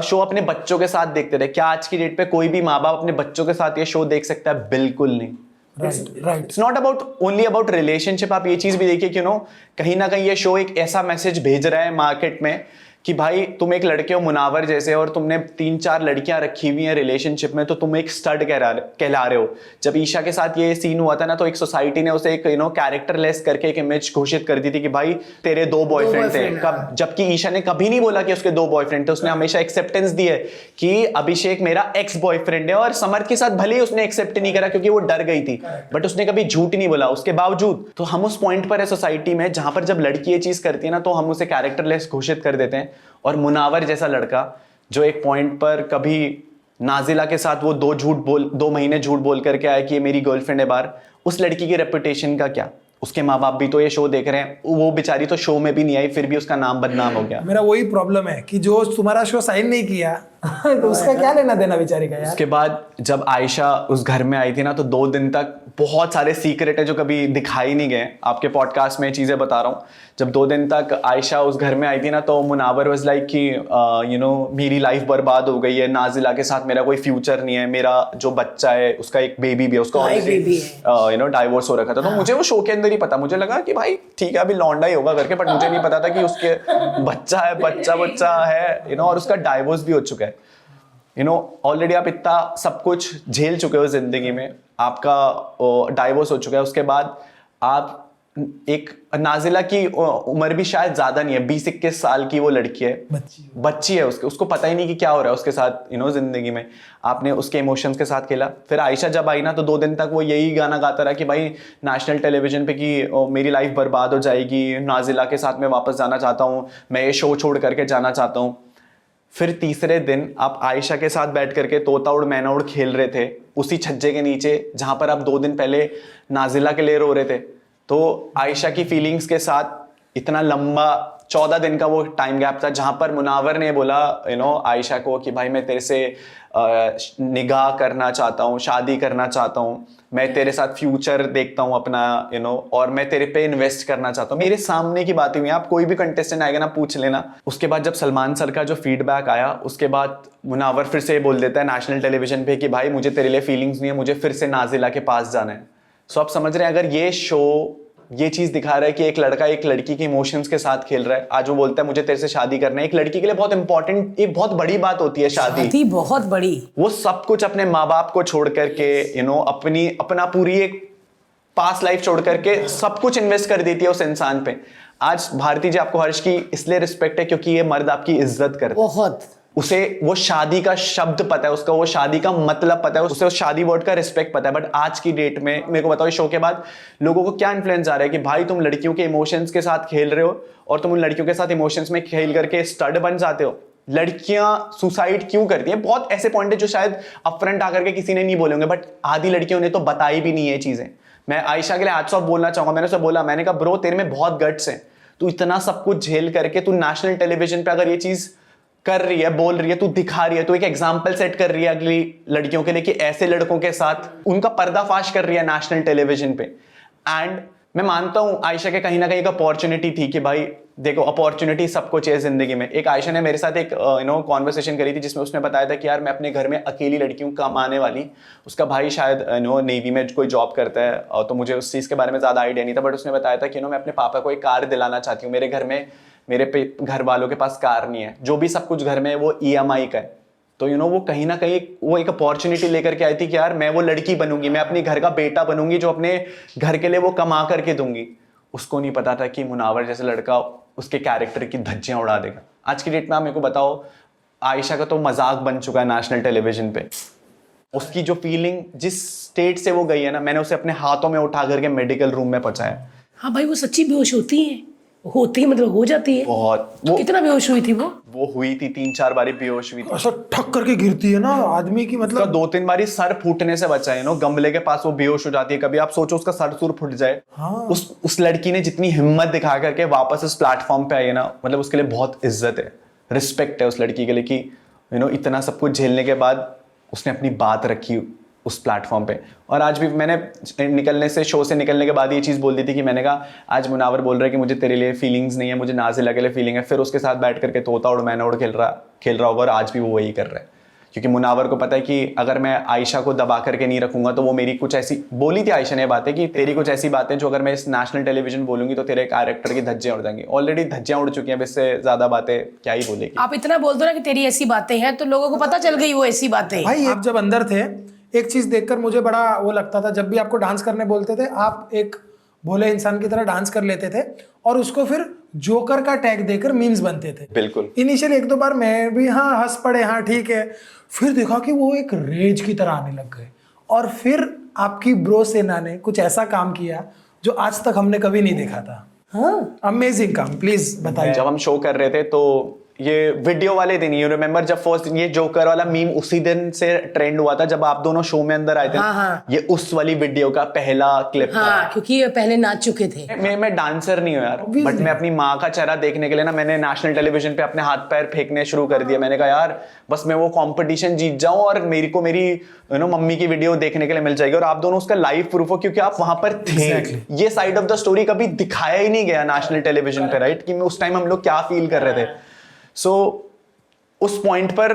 शो अपने बच्चों के साथ देखते थे। क्या आज की डेट पे कोई भी माँ बाप अपने बच्चों के साथ ये शो देख सकता है? बिल्कुल नहीं। Right. It's not about only about relationship. आप ये चीज भी देखिए कि कहीं ना कहीं ये शो एक ऐसा मैसेज भेज रहा है मार्केट में कि भाई तुम एक लड़के हो मुनावर जैसे और तुमने 3-4 लड़कियां रखी हुई हैं रिलेशनशिप में, तो तुम एक स्टड कहला रहे हो। जब ईशा के साथ ये सीन हुआ था ना तो एक सोसाइटी ने उसे एक कैरेक्टरलेस करके एक इमेज घोषित कर दी थी कि भाई तेरे 2 बॉयफ्रेंड थे। जबकि ईशा ने कभी नहीं बोला कि उसके 2 बॉयफ्रेंड थे। उसने हमेशा एक्सेप्टेंस दी है कि अभिषेक मेरा एक्स बॉयफ्रेंड है। और समर्थ के साथ भले ही उसने एक्सेप्ट नहीं करा क्योंकि वो डर गई थी, बट उसने कभी झूठ नहीं बोला उसके बावजूद। तो हम उस पॉइंट पर है सोसाइटी में जहां पर जब लड़की ये चीज करती है ना तो हम उसे कैरेक्टरलेस घोषित कर देते हैं। और मुनावर जैसा लड़का जो एक पॉइंट पर कभी नाजिला के साथ वो 2 महीने झूठ बोल करके आया कि ये मेरी गर्लफ्रेंड है बाहर, उस लड़की की रेपुटेशन का क्या? उसके माँ बाप भी तो ये शो देख रहे हैं, वो बेचारी तो शो में भी नहीं आई, फिर भी उसका नाम बदनाम हो गया। मेरा वही प्रॉब्लम है कि जो तुम्हारा शो साइन नहीं किया तो उसका क्या लेना देना बेचारी का यार। उसके बाद जब आयशा उस घर में आई थी ना, तो 2 दिन तक बहुत सारे सीक्रेट है जो कभी दिखाई नहीं गए, आपके पॉडकास्ट में चीजें बता रहा हूँ। जब 2 दिन तक आयशा उस घर में आई थी ना, तो मुनावर वाज लाइक कि मेरी लाइफ बर्बाद हो गई है, नाजिला के साथ मेरा कोई फ्यूचर नहीं है, मेरा जो बच्चा है उसका एक बेबी भी है, उसका डाइवोर्स हो रखा था। तो मुझे वो शो के अंदर ही पता, मुझे लगा कि भाई ठीक है अभी लौंडा ही होगा करके, बट मुझे नहीं पता था कि उसके बच्चा है और उसका डाइवोर्स भी हो चुका है। ऑलरेडी आप इतना सब कुछ झेल चुके हो जिंदगी में, आपका डाइवोर्स हो चुका है, उसके बाद आप एक नाजिला की उम्र भी शायद ज्यादा नहीं है, 20-21 साल की वो लड़की है, बच्ची है, उसको पता ही नहीं कि क्या हो रहा है उसके साथ जिंदगी में। आपने उसके इमोशंस के साथ खेला। फिर आयशा जब आई ना, तो 2 दिन तक वो यही गाना गाता रहा कि भाई नेशनल टेलीविजन पे कि मेरी लाइफ बर्बाद हो जाएगी, नाजिला के साथ मैं वापस जाना चाहता हूँ, मैं ये शो छोड़ करके जाना चाहता हूँ। फिर तीसरे दिन आप आयशा के साथ बैठ करके तोता उड़ मैना उड़ खेल रहे थे उसी छज्जे के नीचे जहां पर आप 2 दिन पहले नाजिला के लिए रो रहे थे। तो आयशा की फीलिंग्स के साथ इतना लंबा 14 दिन का वो टाइम गैप था जहां पर मुनावर ने बोला आयशा को कि भाई मैं तेरे से निगाह करना चाहता हूँ, शादी करना चाहता हूँ, मैं तेरे साथ फ्यूचर देखता हूँ अपना और मैं तेरे पे इन्वेस्ट करना चाहता हूँ। मेरे सामने की बातें हुई, आप कोई भी कंटेस्टेंट आएगा ना पूछ लेना। उसके बाद जब सलमान सर का जो फीडबैक आया, उसके बाद मुनावर फिर से बोल देता है नेशनल टेलीविजन पे कि भाई मुझे तेरे लिए फीलिंग्स नहीं है, मुझे फिर से नाजिला के पास जाना है। सो आप समझ रहे हैं, अगर ये शो ये चीज दिखा रहा है कि एक लड़का एक लड़की के इमोशंस के साथ खेल रहा है, आज वो बोलता है मुझे तेरे से शादी करना है, एक लड़की के लिए बहुत इंपॉर्टेंट, एक बहुत बड़ी बात होती है शादी बहुत बड़ी। वो सब कुछ अपने माँ बाप को छोड़ करके अपना पूरी एक पास्ट लाइफ छोड़ करके सब कुछ इन्वेस्ट कर देती है उस इंसान पे। आज भारती जी आपको हर्ष की इसलिए रिस्पेक्ट है क्योंकि ये मर्द आपकी इज्जत करता है, बहुत, उसे वो शादी का शब्द पता है, उसका वो शादी का मतलब पता है, उसे उस शादी वर्ड का रिस्पेक्ट पता है। बट आज की डेट में मेरे को बताओ इस शो के बाद लोगों को क्या इन्फ्लुएंस आ रहा है कि भाई तुम लड़कियों के इमोशंस के साथ खेल रहे हो और तुम उन लड़कियों के साथ इमोशंस में खेल करके स्टड बन जाते हो। लड़कियां सुसाइड क्यों करती हैं? बहुत ऐसे पॉइंट है जो शायद अपफ्रंट आकर के किसी ने नहीं बोले होंगे, बट आधी लड़कियों ने तो बताई भी नहीं है चीजें। मैं आयशा के लिए हैट्स ऑफ बोलना चाहूंगा। मैंने उसे बोला, मैंने कहा ब्रो तेरे में बहुत गट्स है, तू इतना सब कुछ झेल करके तू नेशनल टेलीविजन पे अगर ये चीज कर रही है, बोल रही है, तू दिखा रही है, तू एक एग्जाम्पल सेट कर रही है अगली लड़कियों के लिए कि ऐसे लड़कों के साथ उनका पर्दाफाश कर रही है नेशनल टेलीविजन पे। एंड मैं मानता हूं आयशा के कहीं ना कहीं एक अपॉर्चुनिटी थी कि भाई देखो अपॉर्चुनिटी सबको चाहिए जिंदगी में। एक आयशा ने मेरे साथ एक कॉन्वर्सेशन करी थी जिसमें उसने बताया था कि यार मैं अपने घर में अकेली लड़कियों कमाने वाली, उसका भाई शायद नेवी में कोई जॉब करता है, तो मुझे उस चीज़ के बारे में ज़्यादा आइडिया नहीं था, बट उसने बताया था कि मैं अपने पापा को एक कार दिलाना चाहती हूँ, मेरे घर में मेरे घर वालों के पास कार नहीं है, जो भी सब कुछ घर में है वो EMI का है। तो वो कहीं ना कहीं वो एक अपॉर्चुनिटी लेकर के आई थी कि यार मैं वो लड़की बनूंगी, मैं अपने घर का बेटा बनूंगी जो अपने घर के लिए वो कमा करके दूंगी। उसको नहीं पता था कि मुनावर जैसे लड़का उसके कैरेक्टर की धज्जियां उड़ा देगा। आज की डेट में आप मेरे को बताओ, आयशा का तो मजाक बन चुका है नेशनल टेलीविजन पे। उसकी जो फीलिंग जिस स्टेट से वो गई है ना, मैंने उसे अपने हाथों में उठा करके मेडिकल रूम में पहुंचाया। हाँ भाई, वो सच्ची बेहोश होती है मतलब हो जाती है बहुत। वो कितना बेहोश हुई थी? वो हुई थी 3-4 बारी बेहोश हुई थी। ऐसा ठक करके गिरती है ना आदमी की, मतलब 2-3 बारी सर फूटने से बचा है गमले के पास वो बेहोश हो जाती है। कभी आप सोचो उसका सर सुर फूट जाए। हाँ। उस लड़की ने जितनी हिम्मत दिखा करके वापस इस प्लेटफॉर्म पे आई है ना, मतलब उसके लिए बहुत इज्जत है, रिस्पेक्ट है उस लड़की के लिए कि इतना सब कुछ झेलने के बाद उसने अपनी बात रखी उस प्लेटफॉर्म पे। और आज भी मैंने शो से निकलने के बाद ये चीज़ बोल दी थी कि मैंने कहा आज मुनावर बोल रहा है कि मुझे तेरे लिए फीलिंग्स नहीं है, मुझे नाजिला के लिए फीलिंग है। फिर उसके साथ बैठ करके तोता उड़ मैना उड़ खेल रहा होगा, और आज भी वो वही कर रहा है, क्योंकि मुनावर को पता है कि अगर मैं आयशा को दबा करके नहीं रखूंगा तो वो मेरी कुछ ऐसी, बोली थी आयशा ने बातें कि तेरी कुछ ऐसी बातें जो अगर मैं इस नेशनल टेलीविजन बोलूंगी तो तेरे कैरेक्टर की धज्जियां उड़ जाएंगी। ऑलरेडी धज्जियां उड़ चुकी हैं, इससे ज्यादा बातें क्या ही बोलेगी। आप इतना बोल दो ना कि तेरी ऐसी बातें हैं, तो लोगों को पता चल गई वो ऐसी बातें। भाई आप जब अंदर थे, एक चीज देखकर मुझे बड़ा वो लगता था, जब भी आपको डांस करने बोलते थे आप एक भोले इंसान की तरह डांस कर लेते थे और उसको फिर जोकर का टैग देकर मीम्स बनते थे। बिल्कुल। इनिशियली 1-2 बार मैं भी हंस पड़े, हाँ ठीक है, फिर देखा कि वो एक रेज की तरह आने लग गए, और फिर आपकी ब्रो सेना ने कुछ ऐसा काम किया जो आज तक हमने कभी नहीं देखा था। हाँ, अमेजिंग काम। प्लीज बताइए। जब हम शो कर रहे थे तो ये वीडियो वाले दिन, यू रिमेम्बर जब फर्स्ट ये जोकर वाला मीम उसी दिन से ट्रेंड हुआ था जब आप दोनों शो में अंदर आए थे। हाँ। ये उस वाली वीडियो का पहला क्लिप था। क्योंकि ये पहले नाच चुके थे। मैं डांसर नहीं हूँ यार, बट मैं अपनी माँ का चेहरा देखने के लिए ना मैंने नेशनल टेलीविजन पे अपने हाथ पैर फेंकने शुरू कर दिया। मैंने कहा यार बस मैं वो कंपटीशन जीत जाऊं और मेरी को मेरी मम्मी की वीडियो देखने के लिए मिल जाएगी। और आप दोनों उसका लाइव प्रूफ हो क्योंकि आप वहां पर थे। ये साइड ऑफ द स्टोरी कभी दिखाया ही नहीं गया नेशनल टेलीविजन पे, राइट, कि उस टाइम हम लोग क्या फील कर रहे थे। सो उस पॉइंट पर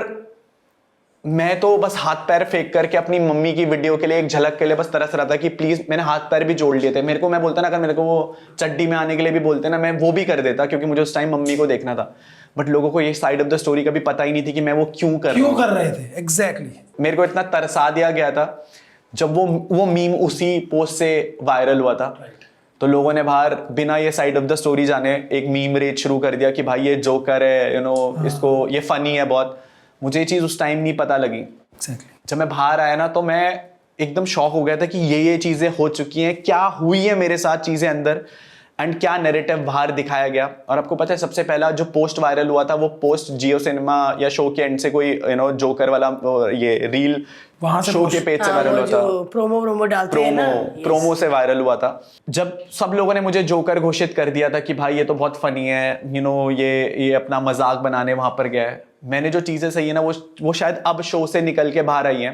मैं तो बस हाथ पैर फेंक करके अपनी मम्मी की वीडियो के लिए एक झलक के लिए बस तरस रहा था कि प्लीज, मैंने हाथ पैर भी जोड़ लिए थे। मेरे को, मैं बोलता ना, अगर मेरे को वो चड्डी में आने के लिए भी बोलते ना, मैं वो भी कर देता क्योंकि मुझे उस टाइम मम्मी को देखना था। बट लोगों को ये साइड ऑफ द स्टोरी कभी पता ही नहीं थी कि मैं वो क्यों कर रहे थे। एग्जैक्टली मेरे को इतना तरसा दिया गया था जब वो मीम उसी पोस्ट से वायरल हुआ था। तो लोगों ने बाहर बिना ये साइड ऑफ द स्टोरी जाने एक मीम रेट शुरू कर दिया कि भाई ये जोकर है, इसको ये फनी है बहुत। मुझे ये चीज उस टाइम नहीं पता लगी। जब मैं बाहर आया ना तो मैं एकदम शॉक हो गया था कि ये चीजें हो चुकी हैं, क्या हुई है मेरे साथ चीजें अंदर, एंड क्या नैरेटिव बाहर दिखाया गया। और आपको पता है सबसे पहला जो पोस्ट वायरल हुआ था वो पोस्ट जियो सिनेमा या शो के एंड से कोई जोकर वाला ये रील वहां शो के पेज से वायरल हुआ था। प्रोमो डालते हैं ना, प्रोमो से वायरल हुआ था। जब सब लोगों ने मुझे जोकर घोषित कर दिया था कि भाई ये तो बहुत फनी है, ये अपना मजाक बनाने वहां पर गया है। मैंने जो चीजें सही है ना वो शायद अब शो से निकल के बाहर आई हैं,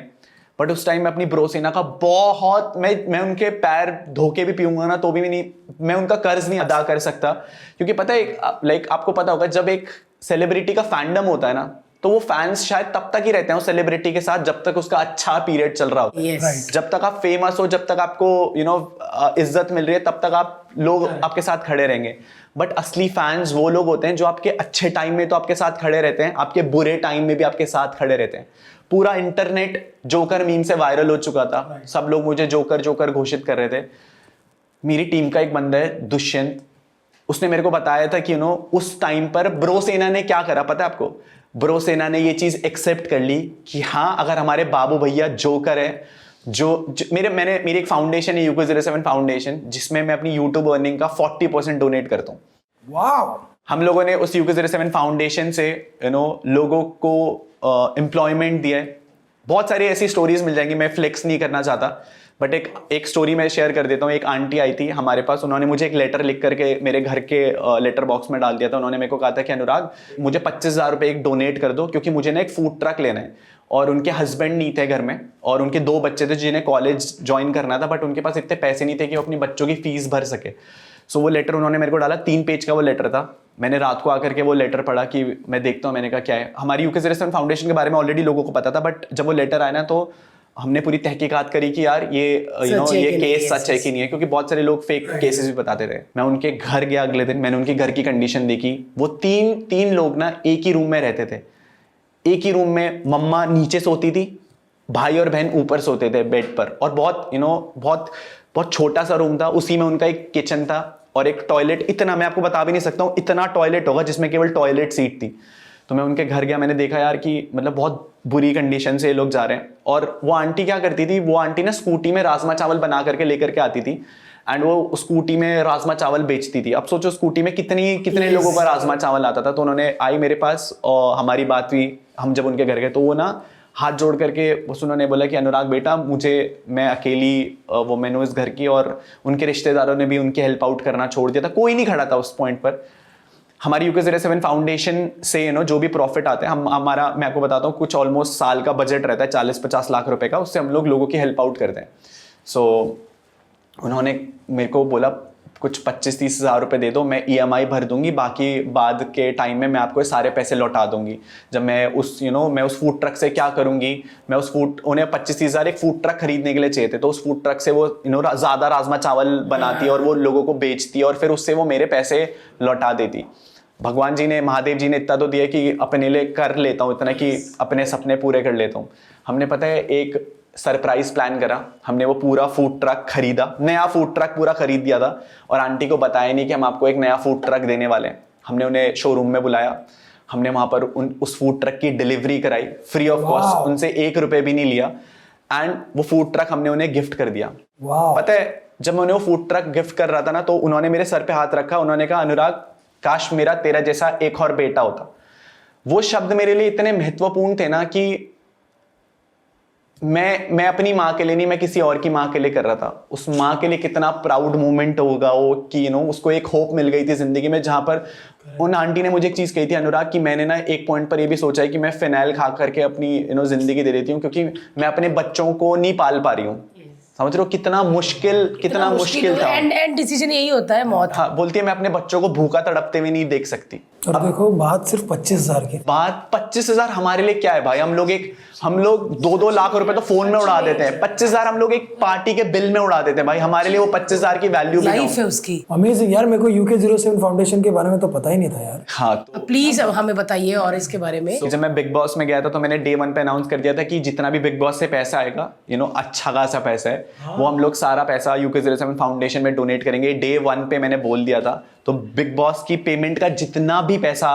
बट उस टाइम मैं अपनी ब्रोसेना का बहुत मैं उनके पैर धोके भी पीऊंगा ना तो भी मैं उनका कर्ज नहीं अदा कर सकता। क्योंकि पता है लाइक आपको पता होगा जब एक सेलिब्रिटी का फैंडम होता है ना तो वो फैंस शायद तब तक ही रहते हैं उस सेलिब्रिटी के साथ जब तक उसका अच्छा पीरियड चल रहा हो। yes. जब तक आप फेमस हो, जब तक आपको इज्जत मिल रही है, तब तक आप लोग आपके साथ खड़े रहेंगे। बट असली फैंस वो लोग होते हैं जो आपके अच्छे टाइम में तो आपके साथ खड़े रहते हैं, आपके बुरे टाइम में भी आपके साथ खड़े रहते हैं। पूरा इंटरनेट जोकर मीम से वायरल हो चुका था। सब लोग मुझे जोकर जोकर घोषित कर रहे थे। मेरी टीम का एक बंदा है दुष्यंत, उसने मेरे को बताया था कि उस टाइम पर ब्रो सेना ने क्या करा पता है आपको? ब्रो सेना ने ये चीज एक्सेप्ट कर ली कि हाँ अगर हमारे बाबू भैया जोकर है, मेरी एक फाउंडेशन है UK07 फाउंडेशन, जिसमें मैं अपनी यूट्यूब अर्निंग का 40% डोनेट करता हूँ। वाओ। हम लोगों ने उस UK07 फाउंडेशन से लोगों को एम्प्लॉयमेंट दिया है। बहुत सारी ऐसी स्टोरीज मिल जाएंगी, मैं फ्लेक्स नहीं करना चाहता, बट एक स्टोरी मैं शेयर कर देता हूँ। एक आंटी आई थी हमारे पास, उन्होंने मुझे एक लेटर लिख करके मेरे घर के लेटर बॉक्स में डाल दिया था। उन्होंने मेरे को कहा था कि अनुराग मुझे 25,000 रुपये एक डोनेट कर दो, क्योंकि मुझे ना एक फूड ट्रक लेना है। और उनके हस्बैंड नहीं थे घर में और उनके 2 बच्चे थे जिन्हें कॉलेज ज्वाइन करना था, बट उनके पास इतने पैसे नहीं थे कि वो अपनी बच्चों की फीस भर सके। सो वो लेटर उन्होंने मेरे को डाला, 3 पेज का वो लेटर था। मैंने रात को आकर के वो लेटर पढ़ा कि मैं देखता हूँ, मैंने कहा क्या है। हमारी UK07 फाउंडेशन के बारे में ऑलरेडी लोगों को पता था, बट जब वो लेटर आया ना तो हमने पूरी तहकीकात करी कि यार ये ये केस सच है कि नहीं है, क्योंकि बहुत सारे लोग फेक केसेस भी बताते थे। मैं उनके घर गया अगले दिन, मैंने उनके घर की कंडीशन देखी। वो तीन लोग ना एक ही रूम में रहते थे। एक ही रूम में मम्मा नीचे सोती थी, भाई और बहन ऊपर सोते थे बेड पर, और बहुत छोटा सा रूम था। उसी में उनका एक किचन था और एक टॉयलेट। इतना मैं आपको बता भी नहीं सकता हूँ, इतना टॉयलेट होगा जिसमें केवल टॉयलेट सीट थी। तो मैं उनके घर गया, मैंने देखा यार कि मतलब बहुत बुरी कंडीशन से ये लोग जा रहे हैं। और वो आंटी क्या करती थी, वो आंटी ना स्कूटी में राजमा चावल बना करके लेकर के आती थी, एंड वो स्कूटी में राजमा चावल बेचती थी। अब सोचो स्कूटी में कितने लोगों का राजमा चावल आता था। तो उन्होंने आई मेरे पास और हमारी बात हुई। हम जब उनके घर गए तो वो ना हाथ जोड़ करके बस उन्होंने बोला कि अनुराग बेटा मैं अकेली वुमेन हूँ इस घर की, और उनके रिश्तेदारों ने भी उनकी हेल्प आउट करना छोड़ दिया था, कोई नहीं खड़ा था उस पॉइंट पर। हमारी UK07 फाउंडेशन से जो भी प्रॉफिट आते हैं, हमारा मैं आपको बताता हूँ कुछ ऑलमोस्ट साल का बजट रहता है 40-50 लाख रुपए का, उससे हम लोगों की हेल्प आउट करते हैं। सो उन्होंने मेरे को बोला कुछ 25-30 हज़ार रुपये दे दो, मैं EMI भर दूंगी, बाकी बाद के टाइम में मैं आपको सारे पैसे लौटा दूंगी। जब मैं उस फूड ट्रक से क्या करूंगी, मैं उन्हें 25-30 हज़ार एक फूड ट्रक खरीदने के लिए चाहिए थे। तो उस फूड ट्रक से वो ज़्यादा राजमा चावल बनाती और वो लोगों को बेचती और फिर उससे वो मेरे पैसे लौटा देती। भगवान जी ने, महादेव जी ने इतना तो दिया कि अपने लिए कर लेता हूँ इतना कि अपने सपने पूरे कर लेता हूँ। हमने पता है एक सरप्राइज प्लान करा, हमने वो पूरा फूड ट्रक खरीदा, नया फूड ट्रक पूरा खरीद दिया था, और आंटी को बताया नहीं कि हम आपको एक नया फूड ट्रक देने वाले हैं। हमने उन्हें शोरूम में बुलाया, हमने वहां पर उस फूड ट्रक की डिलीवरी कराई फ्री ऑफ कॉस्ट, उनसे 1 रुपए भी नहीं लिया, एंड वो फूड ट्रक हमने उन्हें गिफ्ट कर दिया। पता है जब मैं उन्हें वो फूड ट्रक गिफ्ट कर रहा था ना, तो उन्होंने मेरे सर पे हाथ रखा, उन्होंने कहा अनुराग काश मेरा तेरा जैसा एक और बेटा होता। वो शब्द मेरे लिए इतने महत्वपूर्ण थे ना कि मैं अपनी माँ के लिए नहीं, मैं किसी और की माँ के लिए कर रहा था। उस माँ के लिए कितना प्राउड मोमेंट होगा वो कि उसको एक होप मिल गई थी जिंदगी में, जहां पर उन आंटी ने मुझे एक चीज कही थी अनुराग कि मैंने ना एक पॉइंट पर ये भी सोचा है कि मैं फिनाइल खा करके अपनी जिंदगी दे देती हूँ, क्योंकि मैं अपने बच्चों को नहीं पाल पा रही हूँ। समझ रहे हो कितना मुश्किल था। एंड डिसीजन यही होता है, मौत। हाँ, बोलती है मैं अपने बच्चों को भूखा तड़पते हुए नहीं देख सकती। और देखो बात सिर्फ 25,000 की, बात 25,000 हमारे लिए क्या है भाई? हम लोग 2-2 लाख रुपए तो फोन में उड़ा देते हैं, 25,000 हम लोग एक पार्टी के बिल में उड़ा देते हैं भाई। हमारे लिए वो 25,000 की वैल्यू लाइफ है उसकी। अमेजिंग यार, मेरे को UK07 फाउंडेशन के बारे में तो पता ही नहीं था यार। हाँ, तो प्लीज अब हमें बताइए और इसके बारे में। जब मैं बिग बॉस में गया था तो मैंने डे 1 पे अनाउंस कर दिया था कि जितना भी बिग बॉस से पैसा आएगा, अच्छा खासा पैसा है, वो हम लोग सारा पैसा UK07 फाउंडेशन में डोनेट करेंगे। डे 1 पे मैंने बोल दिया था। तो बिग बॉस की पेमेंट का जितना भी पैसा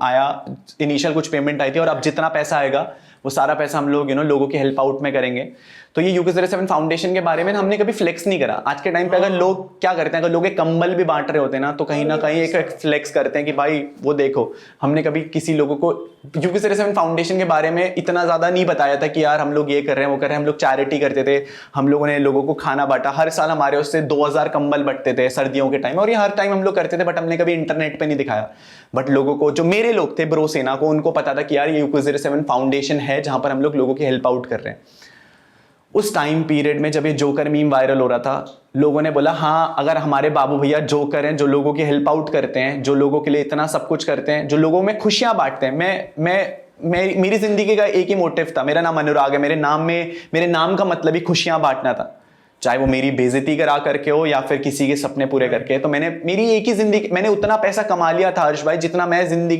आया, इनिशियल कुछ पेमेंट आई थी, और अब जितना पैसा आएगा वो सारा पैसा हम लोग लोगों की हेल्प आउट में करेंगे। तो ये UK07 फाउंडेशन के बारे में हमने कभी फ्लेक्स नहीं करा। आज के टाइम पे अगर लोग क्या करते हैं, अगर लोग एक कंबल भी बांट रहे होते हैं ना, तो कहीं ना कहीं एक फ्लेक्स करते हैं कि भाई वो देखो। हमने कभी किसी लोगों को UK07 फाउंडेशन के बारे में इतना ज्यादा नहीं बताया था कि यार हम लोग ये कर रहे हैं, वो कर रहे हैं। हम लोग चैरिटी करते थे, हम लोगों ने लोगों को खाना बांटा। हर साल हमारे उससे 2000 कंबल बंटते थे सर्दियों के टाइम, और ये हर टाइम हम लोग करते थे, बट हमने कभी इंटरनेट पे नहीं दिखाया। बट लोगों को, जो मेरे लोग थे ब्रो सेना को, उनको पता था कि यार ये UK07 फाउंडेशन है जहां पर हम लोग लोगों की हेल्प आउट कर रहे हैं। उस टाइम पीरियड में जब ये जोकर मीम वायरल हो रहा था, लोगों ने बोला हाँ, अगर हमारे बाबू भैया जोकर हैं, जो लोगों की हेल्प आउट करते हैं, जो लोगों के लिए इतना सब कुछ करते हैं, जो लोगों में खुशियां बांटते हैं। मेरी जिंदगी का एक ही मोटिव था, मेरा नाम अनुराग है, मेरे नाम का मतलब ही खुशियां बांटना था, चाहे वो मेरी बेइज्जती करा करके हो या फिर किसी के सपने पूरे करके। तो मेरी एक ही जिंदगी, मैंने उतना पैसा कमा लिया था हर्ष भाई जितना मैं जिंदगी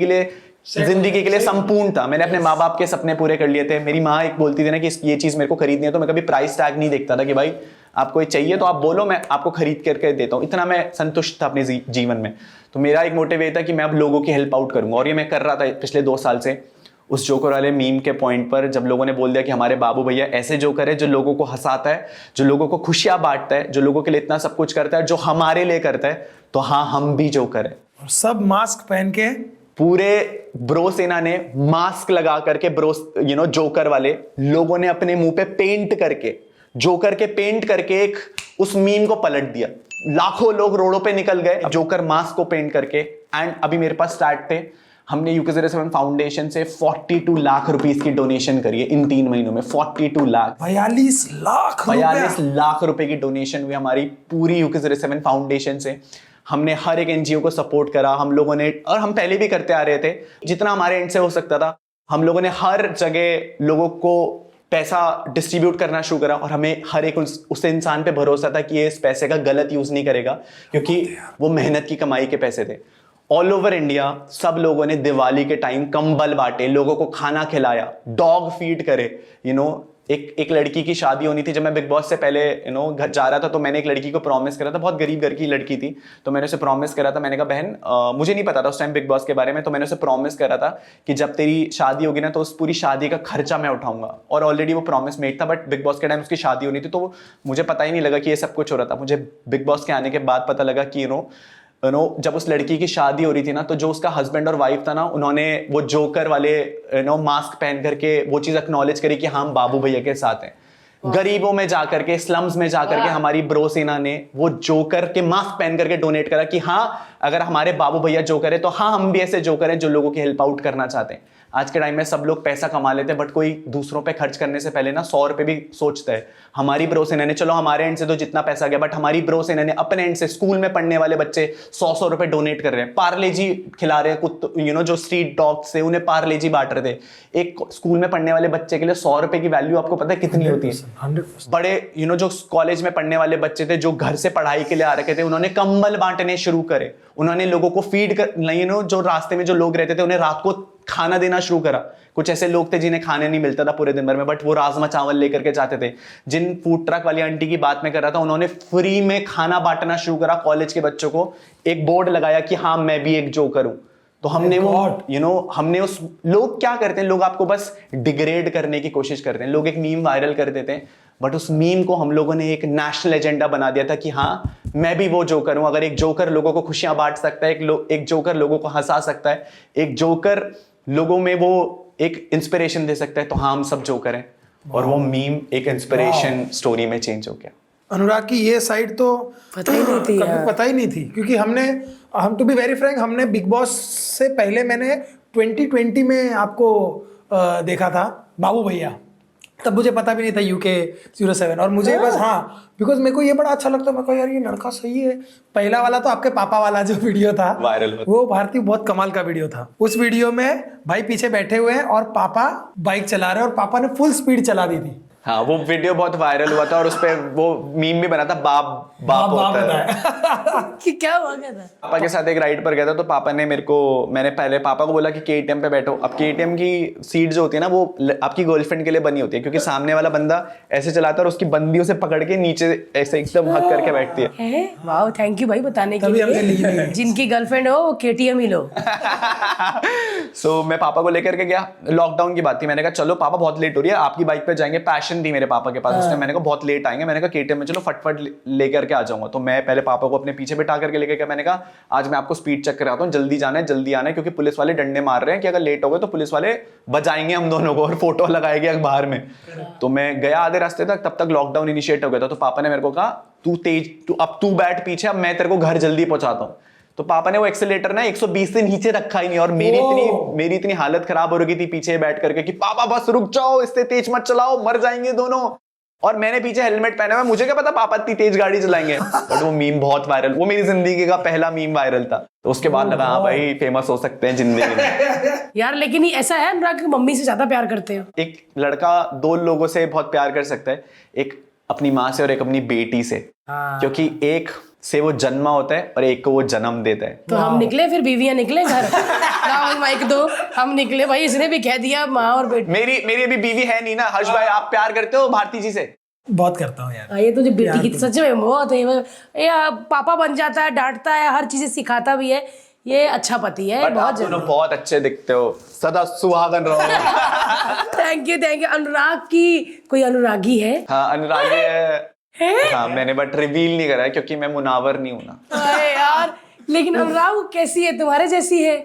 के लिए संपूर्ण था। मैंने अपने माँ बाप के सपने पूरे कर लिए थे। मेरी माँ एक बोलती थी ना कि ये चीज मेरे को खरीदनी है, तो मैं कभी प्राइस टैग नहीं देखता था कि भाई आपको ये चाहिए तो आप बोलो, मैं आपको खरीद करके देता हूँ। इतना मैं संतुष्ट था अपने जीवन में। तो मेरा एक मोटिव ये था कि मैं अब लोगों की हेल्प आउट करूंगा, और ये मैं कर रहा था पिछले 2 साल से। उस जोकर वाले मीम के पॉइंट पर जब लोगों ने बोल दिया कि हमारे बाबू भैया ऐसे जोकर है, जो लोगों को हंसाता है, जो लोगों को खुशियां बांटता है, जो लोगों के लिए इतना सब कुछ करता है, जो हमारे लिए करता है, तो हाँ, हम भी जोकर है। और सब मास्क पहन के, पूरे ब्रो सेना ने मास्क लगा करके, जोकर वाले लोगों ने अपने मुंह पे पेंट करके, जोकर के पेंट करके एक उस मीम को पलट दिया। लाखों लोग रोडों पे निकल गए जोकर मास्क को पेंट करके। एंड अभी मेरे पास स्टार्ट थे, हमने UK07 फाउंडेशन से 42 लाख रुपीस की डोनेशन करी है इन 3 महीनों में। 42 लाख, 42 लाख रुपए की डोनेशन हुई हमारी पूरी UK07 फाउंडेशन से। हमने हर एक NGO को सपोर्ट करा हम लोगों ने, और हम पहले भी करते आ रहे थे जितना हमारे एंड से हो सकता था। हम लोगों ने हर जगह लोगों को पैसा डिस्ट्रीब्यूट करना शुरू करा, और हमें हर एक उस इंसान पे भरोसा था कि ये इस पैसे का गलत यूज नहीं करेगा, क्योंकि वो मेहनत की कमाई के पैसे थे। ऑल ओवर इंडिया सब लोगों ने दिवाली के टाइम कंबल बांटे, लोगों को खाना खिलाया, डॉग फीड करे। एक लड़की की शादी होनी थी, जब मैं बिग बॉस से पहले घर जा रहा था, तो मैंने एक लड़की को प्रॉमिस करा था, बहुत गरीब घर की लड़की थी, तो मैंने उसे प्रॉमिस करा था। मैंने कहा बहन, मुझे नहीं पता था उस टाइम बिग बॉस के बारे में, तो मैंने उसे प्रॉमिस करा था कि जब तेरी शादी होगी ना, तो उस पूरी शादी का खर्चा मैं उठाऊंगा। और ऑलरेडी वो प्रॉमिस मेड था, बट बिग बॉस के टाइम उसकी शादी होनी थी, तो मुझे पता ही नहीं लगा कि ये सब कुछ हो रहा था। मुझे बिग बॉस के आने के बाद पता लगा कि जब उस लड़की की शादी हो रही थी ना, तो जो उसका हस्बैंड और वाइफ था ना, उन्होंने वो जोकर वाले मास्क पहन करके वो चीज एक्नॉलेज करी कि हम बाबू भैया के साथ हैं। गरीबों में जाकर के, स्लम्स में जाकर के हमारी ब्रो सेना ने वो जोकर के मास्क पहन करके डोनेट करा कि हाँ, अगर हमारे बाबू भैया जोकर है, तो हाँ, हम भी ऐसे जोकर हैं जो लोगों की हेल्प आउट करना चाहते हैं। आज के टाइम में सब लोग पैसा कमा लेते हैं, बट कोई दूसरों पे खर्च करने से पहले ना 100 रुपए भी सोचता है। हमारी ब्रो सेना ने, चलो हमारे एंड से तो जितना पैसा गया, बट हमारी ब्रो सेना ने अपने एंड से स्कूल में पढ़ने वाले बच्चे 100 रुपए डोनेट कर रहे हैं, पार्ले जी खिला रहे हैं, जो स्ट्रीट डॉग्स से उन्हें पार्ले जी बांट रहे थे। एक स्कूल में पढ़ने वाले बच्चे के लिए 100 रुपए की वैल्यू आपको पता है कितनी होती है? 100%। बड़े जो कॉलेज में पढ़ने वाले बच्चे थे, जो घर से पढ़ाई के लिए आ रखे थे, उन्होंने कंबल बांटने शुरू करे, उन्होंने लोगों को फीड कर, जो रास्ते में जो लोग रहते थे, उन्हें रात को खाना देना शुरू करा। कुछ ऐसे लोग थे जिन्हें खाने नहीं मिलता था पूरे दिन भर में, बट वो राजमा चावल लेकर के जाते थे। जिन फूड ट्रक वाली आंटी की बात मैं कर रहा था, उन्होंने फ्री में खाना बांटना शुरू करा कॉलेज के बच्चों को। एक बोर्ड लगाया कि हाँ, मैं भी एक जोकर हूं। तो हमने हमने उस, लोग क्या करते हैं, लोग आपको बस डिग्रेड करने की कोशिश करते हैं। लोग एक मीम वायरल कर देते हैं, बट उस मीम को हम लोगों ने एक नेशनल एजेंडा बना दिया था कि हाँ, मैं भी वो जोकर हूं। अगर एक जोकर लोगों को खुशियां बांट सकता है, एक जोकर लोगों को हंसा सकता है, एक जोकर लोगों में वो एक इंस्पिरेशन दे सकता है, तो हाँ हम सब जो करें, और वो मीम एक इंस्पिरेशन स्टोरी में चेंज हो गया। अनुराग की ये साइड तो पता ही नहीं थी कभी यार। पता ही नहीं थी, क्योंकि हम टू बी वेरी फ्रैंक, हमने बिग बॉस से पहले मैंने 2020 में आपको देखा था, बाबू भैया, तब मुझे पता भी नहीं था UK 07, और मुझे बस बिकॉज मेरे को ये बड़ा अच्छा लगता है, मैं कहा यार ये लड़का सही है। पहला वाला तो आपके पापा वाला जो वीडियो था वायरल वो भारती बहुत कमाल का वीडियो था। उस वीडियो में भाई पीछे बैठे हुए हैं और पापा बाइक चला रहे हैं और पापा ने फुल स्पीड चला दी थी। हाँ, वो वीडियो बहुत वायरल हुआ था, और उस पे वो मीम भी बना था, बाप बाप होता है। कि क्या हुआ क्या था? पापा के साथ एक राइड पर गया था, तो पापा ने मैंने पहले पापा को बोला कि KTM पे बैठो। अब KTM की सीट जो होती है ना, वो आपकी गर्लफ्रेंड के लिए बनी होती है, क्योंकि सामने वाला बंदा ऐसे चलाता है और उसकी बंदी उसे पकड़ के नीचे ऐसे एकदम हक करके बैठती है। वाह, थैंक यू भाई बताने के तभी हमने ली लिए। नहीं। जिनकी गर्लफ्रेंड हो वो KTM ही लो। सो मैं पापा को लेकर के गया, लॉकडाउन की बात थी, मैंने कहा चलो पापा बहुत लेट हो रही है, आपकी बाइक पे जाएंगे। पैशन थी मेरे पापा के पास उसने, मैंने कहा बहुत लेट आएंगे, मैंने कहा KTM में चलो फटफट लेकर के आ जाऊंगा। तो मैं पहले पापा को अपने पीछे बिठा करके लेकर गया, मैंने कहा आज मैं आपको स्पीड चेक कराता हूँ, जल्दी जाना है जल्दी आना है, क्योंकि पुलिस वाले डंडे मार रहे हैं कि अगर लेट हो गए तो पुलिस वाले बजाएंगे हम दोनों को और फोटो लगाएंगे अखबार में। तो मैं गया आधे रास्ते तक, तब तक लॉकडाउन इनिशिएट हो गया था। तो पापा ने मेरे को कहा तू बैठ पीछे, अब मैं तेरे को घर जल्दी पहुंचाता हूँ। तो पापा ने वो एक्सेलेटर ना 120 से नीचे रखा ही नहीं, और मेरी इतनी हालत खराब हो रही थी पीछे बैठ करके कि पापा बस रुक जाओ, इससे तेज मत चलाओ, मर जाएंगे दोनों। और मैंने पीछे हेलमेट पहना हुआ, मुझे क्या पता पापा इतनी तेज गाड़ी चलाएंगे। बट वो मीम बहुत वायरल, वो मेरी जिंदगी का पहला मीम वायरल था। तो उसके बाद लगा हाँ भाई फेमस हो सकते हैं जिंदगी में। यार लेकिन ये ऐसा है अनुराग, मम्मी से ज्यादा प्यार करते हो? एक लड़का दो लोगों से बहुत प्यार कर सकता है, एक अपनी माँ से और एक अपनी बेटी से, क्योंकि एक से वो जन्मा होता है और एक को वो जन्म देता है। तो हम निकले, फिर बीवियां निकले घर। माइक दो, हम निकले भाई, इसने भी कह दिया माँ और बेटी। मेरी अभी बीवी है नहीं ना। हर्ष भाई आप प्यार करते हो भारती जी से? बहुत करता हूँ यार। ये तो जो बेटी की सच में बहुत है, ये पापा बन जाता है, डांटता है, हर चीज सिखाता भी है, ये अच्छा पति है। बहुत दोनों बहुत अच्छे दिखते हो, सदा सुहागन रहो। थैंक यू अनुराग की कोई अनुरागी है? हाँ अनुरागी है? हाँ मैंने बट रिवील नहीं करा है क्योंकि मैं मुनावर नहीं हूं ना। अरे यार लेकिन अनुराग वो कैसी है, तुम्हारे जैसी है?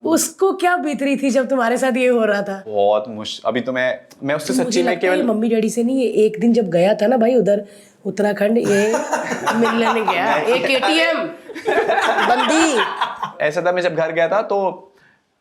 उसको क्या बीत रही थी जब तुम्हारे साथ ये हो रहा था? बहुत मुश्किल। अभी तो मैं उससे सच्ची में केवल मम्मी डैडी से नहीं, ये एक दिन जब गया था ना भाई उधर उत्तराखंड, ये मिलने नहीं गया, एक KTM बंदी। ऐसा था, मैं जब घर गया था तो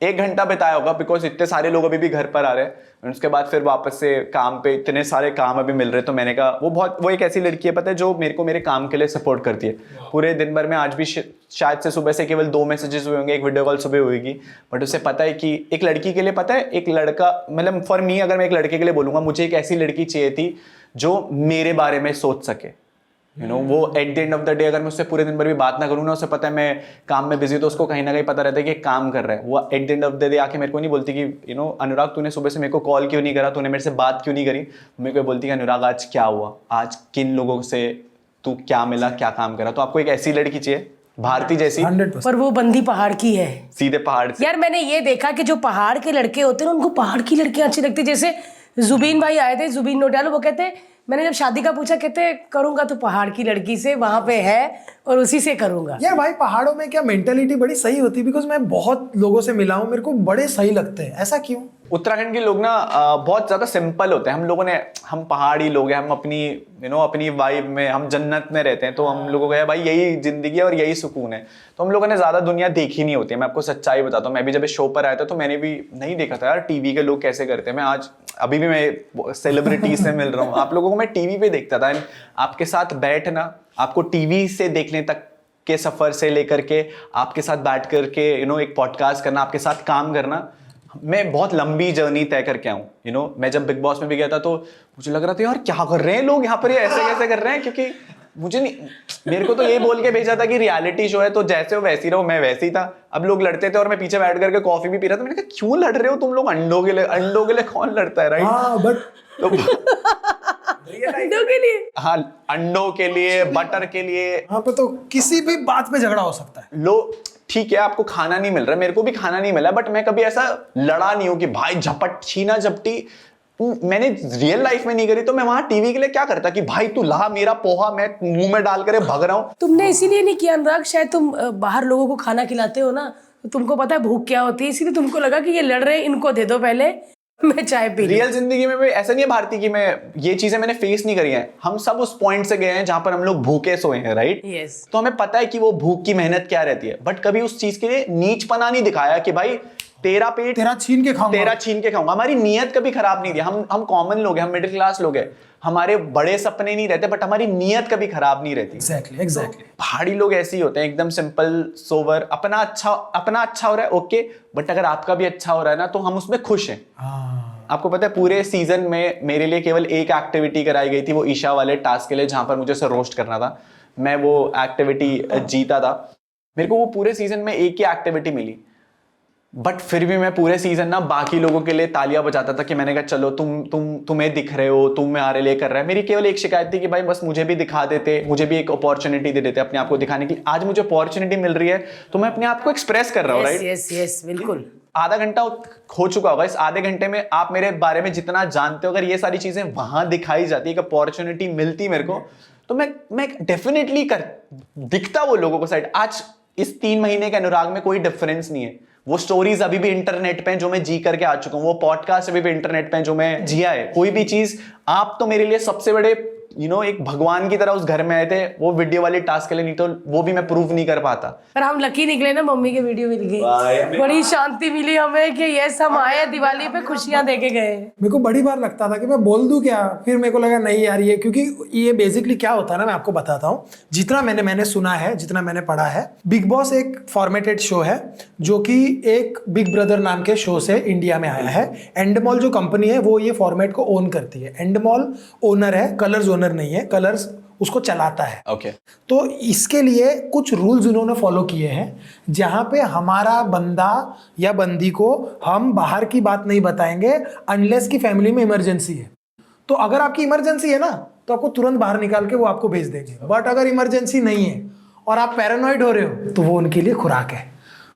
1 घंटा बिताया होगा, बिकॉज इतने सारे लोग अभी भी घर पर आ रहे हैं। उसके बाद फिर वापस से काम पे, इतने सारे काम अभी मिल रहे, तो मैंने कहा वो एक ऐसी लड़की है पता है जो मेरे को मेरे काम के लिए सपोर्ट करती है पूरे दिन भर में। आज भी शायद से सुबह से केवल 2 मैसेजेस हुए होंगे, एक वीडियो कॉल सुबह होगी, बट उसे पता है कि एक लड़की के लिए, पता है एक लड़का, मतलब फॉर मी अगर मैं एक लड़के के लिए बोलूंगा, मुझे एक ऐसी लड़की चाहिए थी जो मेरे बारे में सोच सके। वो at the end of the day अगर मैं उससे पूरे दिन भर भी बात ना करूँ ना, उसे पता है मैं काम में बिजी, तो उसको कहीं ना कहीं पता रहता है कि काम कर रहा है। वो at the end of the day आके मेरे को नहीं बोलती कि अनुराग तूने सुबह से मेरे को कॉल क्यों नहीं करा, तूने मेरे से बात क्यों नहीं करी। मेरे को बोलती कि अनुराग आज क्या हुआ, आज किन लोगों से तू क्या मिला, क्या काम करा। तो आपको एक ऐसी लड़की चाहिए भारती जैसी, 100%। पर वो बंदी पहाड़ की है, सीधे पहाड़ से। यार मैंने ये देखा कि जो पहाड़ के लड़के होते हैं ना, उनको पहाड़ की लड़कियां अच्छी लगती है। जैसे जुबीन भाई आए थे, जुबीन नोटियाल, वो कहते मैंने जब शादी का पूछा, कहते करूंगा तो पहाड़ की लड़की से, वहां पे है और उसी से करूंगा। यार भाई पहाड़ों में क्या मेंटेलिटी बड़ी सही होती है, बिकॉज मैं बहुत लोगों से मिला हूँ, मेरे को बड़े सही लगते हैं। ऐसा क्यों? उत्तराखंड के लोग ना बहुत ज्यादा सिंपल होते हैं। हम पहाड़ी लोग हैं, हम अपनी वाइब में, हम जन्नत में रहते हैं, तो हम लोगों का भाई यही जिंदगी है और यही सुकून है। तो हम लोगों ने ज्यादा दुनिया देखी नहीं होती है। मैं आपको सच्चाई बताता हूँ, मैं भी जब इस शो पर आया था तो मैंने भी नहीं देखा था यार टीवी के लोग कैसे करते हैं। अभी भी मैं सेलिब्रिटीज से मिल रहा हूँ, आप लोगों को मैं टीवी पे देखता था। आपके साथ बैठना, आपको टीवी से देखने तक के सफर से लेकर के आपके साथ बैठ करके एक पॉडकास्ट करना, आपके साथ काम करना, मैं बहुत लंबी जर्नी तय करके आऊँ। मैं जब बिग बॉस में भी गया था तो मुझे लग रहा था यार क्या कर रहे हैं लोग यहाँ पर, ये ऐसे कैसे कर रहे हैं, क्योंकि मेरे को तो ये बोल के भेजा था कि रियलिटी शो है तो जैसे हो वैसी रहो, मैं वैसी था। अब लोग लड़ते थे और मैं पीछे बैठ करके कॉफी भी पी रहा था। मैंने कहा क्यों लड़ रहे हो तुम लोग अंडों के लिए कौन लड़ता है, राइट? हाँ बट अंडों के लिए, हाँ अंडों के लिए, बटर के लिए, यहाँ पे तो किसी भी बात पे झगड़ा हो सकता है। ठीक है आपको खाना नहीं मिल रहा, मेरे को भी खाना नहीं मिला, बट मैं कभी ऐसा लड़ा नहीं हूं कि भाई झपट छीना झपटी मैंने रियल लाइफ में नहीं करी। तो मैं वहां टीवी के लिए क्या करता कि भाई तू ला मेरा पोहा, मैं मुंह में डाल कर भग रहा हूं। तुमने इसीलिए नहीं किया अनुराग, शायद तुम बाहर लोगों को खाना खिलाते हो ना, तुमको पता है भूख क्या होती है, इसीलिए तुमको लगा कि ये लड़ रहे हैं, इनको दे दो पहले, मैं चाय पी लूं। रियल जिंदगी में भी ऐसा नहीं है भारती कि मैं ये चीजें मैंने फेस नहीं करी हैं। हम सब उस पॉइंट से गए हैं जहां पर हम लोग भूखे सोए हैं, राइट? Yes. तो हमें पता है कि वो भूख की मेहनत क्या रहती है, बट कभी उस चीज के लिए नीचपना नहीं दिखाया कि भाई तेरा पेट तेरा छीन के खाऊंगा। हमारी नीयत कभी खराब नहीं थी। हम कॉमन लोग हैं, हम मिडिल क्लास लोग हैं, हमारे बड़े सपने नहीं रहते, बट हमारी नीयत कभी खराब नहीं रहती। एग्जैक्टली। पहाड़ी लोग ऐसे ही होते हैं, एकदम सिंपल सोवर, अपना अच्छा हो रहा है, ओके, बट अगर आपका भी अच्छा हो रहा है ना तो हम उसमें खुश हैं। आपको पता है पूरे सीजन में मेरे लिए केवल एक एक्टिविटी कराई गई थी, वो ईशा वाले टास्क के लिए, जहां पर मुझे उसे रोस्ट करना था। मैं वो एक्टिविटी जीता था। मेरे को वो पूरे सीजन में एक ही एक्टिविटी मिली, बट फिर भी मैं पूरे सीजन ना बाकी लोगों के लिए तालियां बजाता था कि मैंने कहा चलो तुम्हें दिख रहे हो, तुम हमारे लिए कर रहे हैं। मेरी केवल एक शिकायत थी कि भाई बस मुझे भी दिखा देते, मुझे भी एक अपॉर्चुनिटी दे देते अपने आप को दिखाने की। आज मुझे अपॉर्चुनिटी मिल रही है तो मैं अपने आप को एक्सप्रेस कर रहा हूँ, राइट? यस, बिल्कुल। आधा घंटा हो चुका होगा, इस आधे घंटे में आप मेरे बारे में जितना जानते हो, अगर ये सारी चीजें वहां दिखाई जाती, एक अपॉर्चुनिटी मिलती मेरे को, तो मैं डेफिनेटली दिखता वो लोगों को साइड। आज इस 3 महीने के अनुराग में कोई डिफरेंस नहीं है। वो स्टोरीज अभी भी इंटरनेट पे जो मैं जी करके आ चुका हूं, वो पॉडकास्ट अभी भी इंटरनेट पे जो मैं जिया है। कोई भी चीज, आप तो मेरे लिए सबसे बड़े एक भगवान की तरह उस घर में आए थे, वो वीडियो वाली टास्क के लिए, नहीं तो वो भी मैं प्रूव नहीं कर पाता। पर हम लकी निकले ना, मम्मी के वीडियो मिल गई, बड़ी शांति मिली हमें कि यस हम आए दिवाली पे खुशियां देके गए। मेरे को बड़ी बार लगता था कि मैं बोल दूं क्या, फिर मेरे को लगा नहीं यार, ये क्योंकि ये बेसिकली क्या होता है ना, मैं आपको बताता हूँ। जितना मैंने सुना है, जितना मैंने पढ़ा है, बिग बॉस एक फॉर्मेटेड शो है जो कि एक बिग ब्रदर नाम के शो से इंडिया में आया है। एंडमॉल जो कंपनी है वो ये फॉर्मेट को ओन करती है। एंडमॉल ओनर है, कलर्स ओनर नहीं है, कलर्स उसको चलाता है। ओके। तो इसके लिए कुछ रूल्स उन्होंने फॉलो किए हैं, जहां पे हमारा बंदा या बंदी को हम बाहर की बात नहीं बताएंगे अनलेस की फैमिली में इमरजेंसी है। तो अगर आपकी इमरजेंसी है ना तो आपको तुरंत बाहर निकाल के वो आपको भेज देंगे, बट अगर इमरजेंसी नहीं है और आप पैरानॉइड हो रहे हो तो वो उनके लिए खुराक है।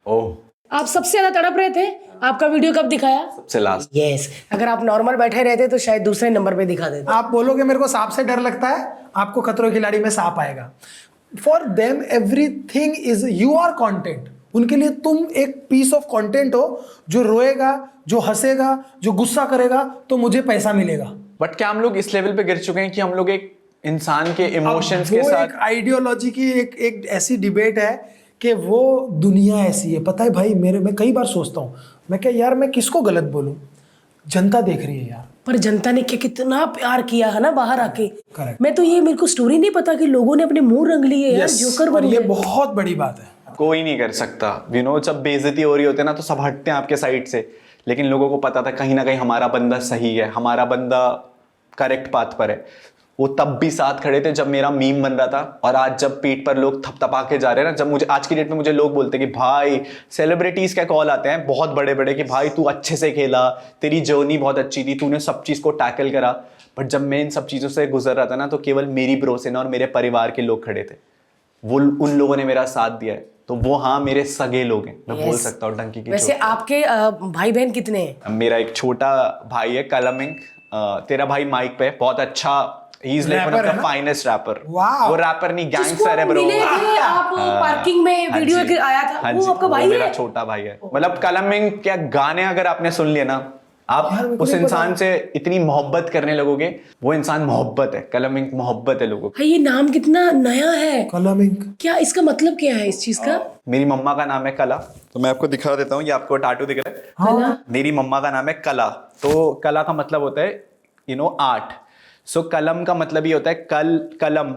ओह, आप सबसे ज्यादा तड़प रहे थे, आपका वीडियो कब दिखाया? सबसे लास्ट। यस, अगर आप नॉर्मल बैठे रहते तो शायद दूसरे नंबर पे दिखा देते। आप बोलोगे मेरे को सांप से डर लगता है, आपको खतरों की खिलाड़ी में सांप आएगा। For them everything is you are content. उनके लिए तुम एक पीस ऑफ कंटेंट हो, जो रोएगा, जो हंसेगा, जो गुस्सा करेगा तो मुझे पैसा मिलेगा। बट क्या हम लोग इस लेवल पे गिर चुके हैं कि हम लोग एक इंसान के इमोशंस के साथ, एक आइडियोलॉजी की एक ऐसी डिबेट है कि वो दुनिया ऐसी है। पता है भाई, मैं कई बार सोचता हूँ, मैं क्या यार मैं किसको गलत बोलूं, जनता देख रही है यार। पर जनता ने कितना प्यार किया है ना बाहर आके। Correct. मैं तो ये, मेरे को स्टोरी नहीं पता कि लोगों ने अपने मुंह रंग लिए यार, जोकर बन ये गए। बहुत बड़ी बात है। कोई नहीं कर सकता। जब बेइज्जती हो रही होती है ना तो सब हटते हैं आपके साइड से, लेकिन लोगों को पता था कहीं ना कहीं हमारा बंदा सही है, हमारा बंदा करेक्ट पाथ पर है। वो तब भी साथ खड़े थे जब मेरा मीम बन रहा था, और आज जब पीठ पर लोग थपथपा के जा रहे हैं ना, जब मुझे आज की डेट में मुझे लोग बोलते हैं कि भाई, सेलिब्रिटीज का कॉल आते हैं बहुत बड़े बड़े कि भाई तू अच्छे से खेला, तेरी जर्नी बहुत अच्छी थी, तूने सब चीज़ को टैकल करा। बट जब मैं इन सब चीज़ों से गुजर रहा था ना, तो केवल मेरी ब्रोसेना और मेरे परिवार के लोग खड़े थे। वो उन लोगों ने मेरा साथ दिया है, तो वो हाँ मेरे सगे लोग हैं, मैं बोल सकता हूँ डंकी की। वैसे आपके भाई बहन कितने हैं? मेरा एक छोटा भाई है कलमिंग, तेरा भाई माइक पे बहुत अच्छा, he is like one of the finest rapper. वो रैपर नहीं, गैंगस्टर है ब्रो। मिले थे आप पार्किंग में, वीडियो आया था, वो आपका भाई है? मेरा छोटा भाई है। मतलब कलमिंग क्या गाने अगर आपने सुन लिए ना, आप उस इंसान से इतनी मोहब्बत करने लगोगे। वो इंसान मोहब्बत है, कलमिंग मोहब्बत है लोगों को। ये नाम कितना नया है, कलमिंग। क्या इसका मतलब क्या है इस चीज का? मेरी मम्मा का नाम है कला, तो मैं आपको दिखा देता हूँ। ये आपको टाटू दिख रहा है? कला? मेरी मम्मा का नाम है कला, तो कला का मतलब होता है आर्ट। सो कलम का मतलब ये होता है कलम,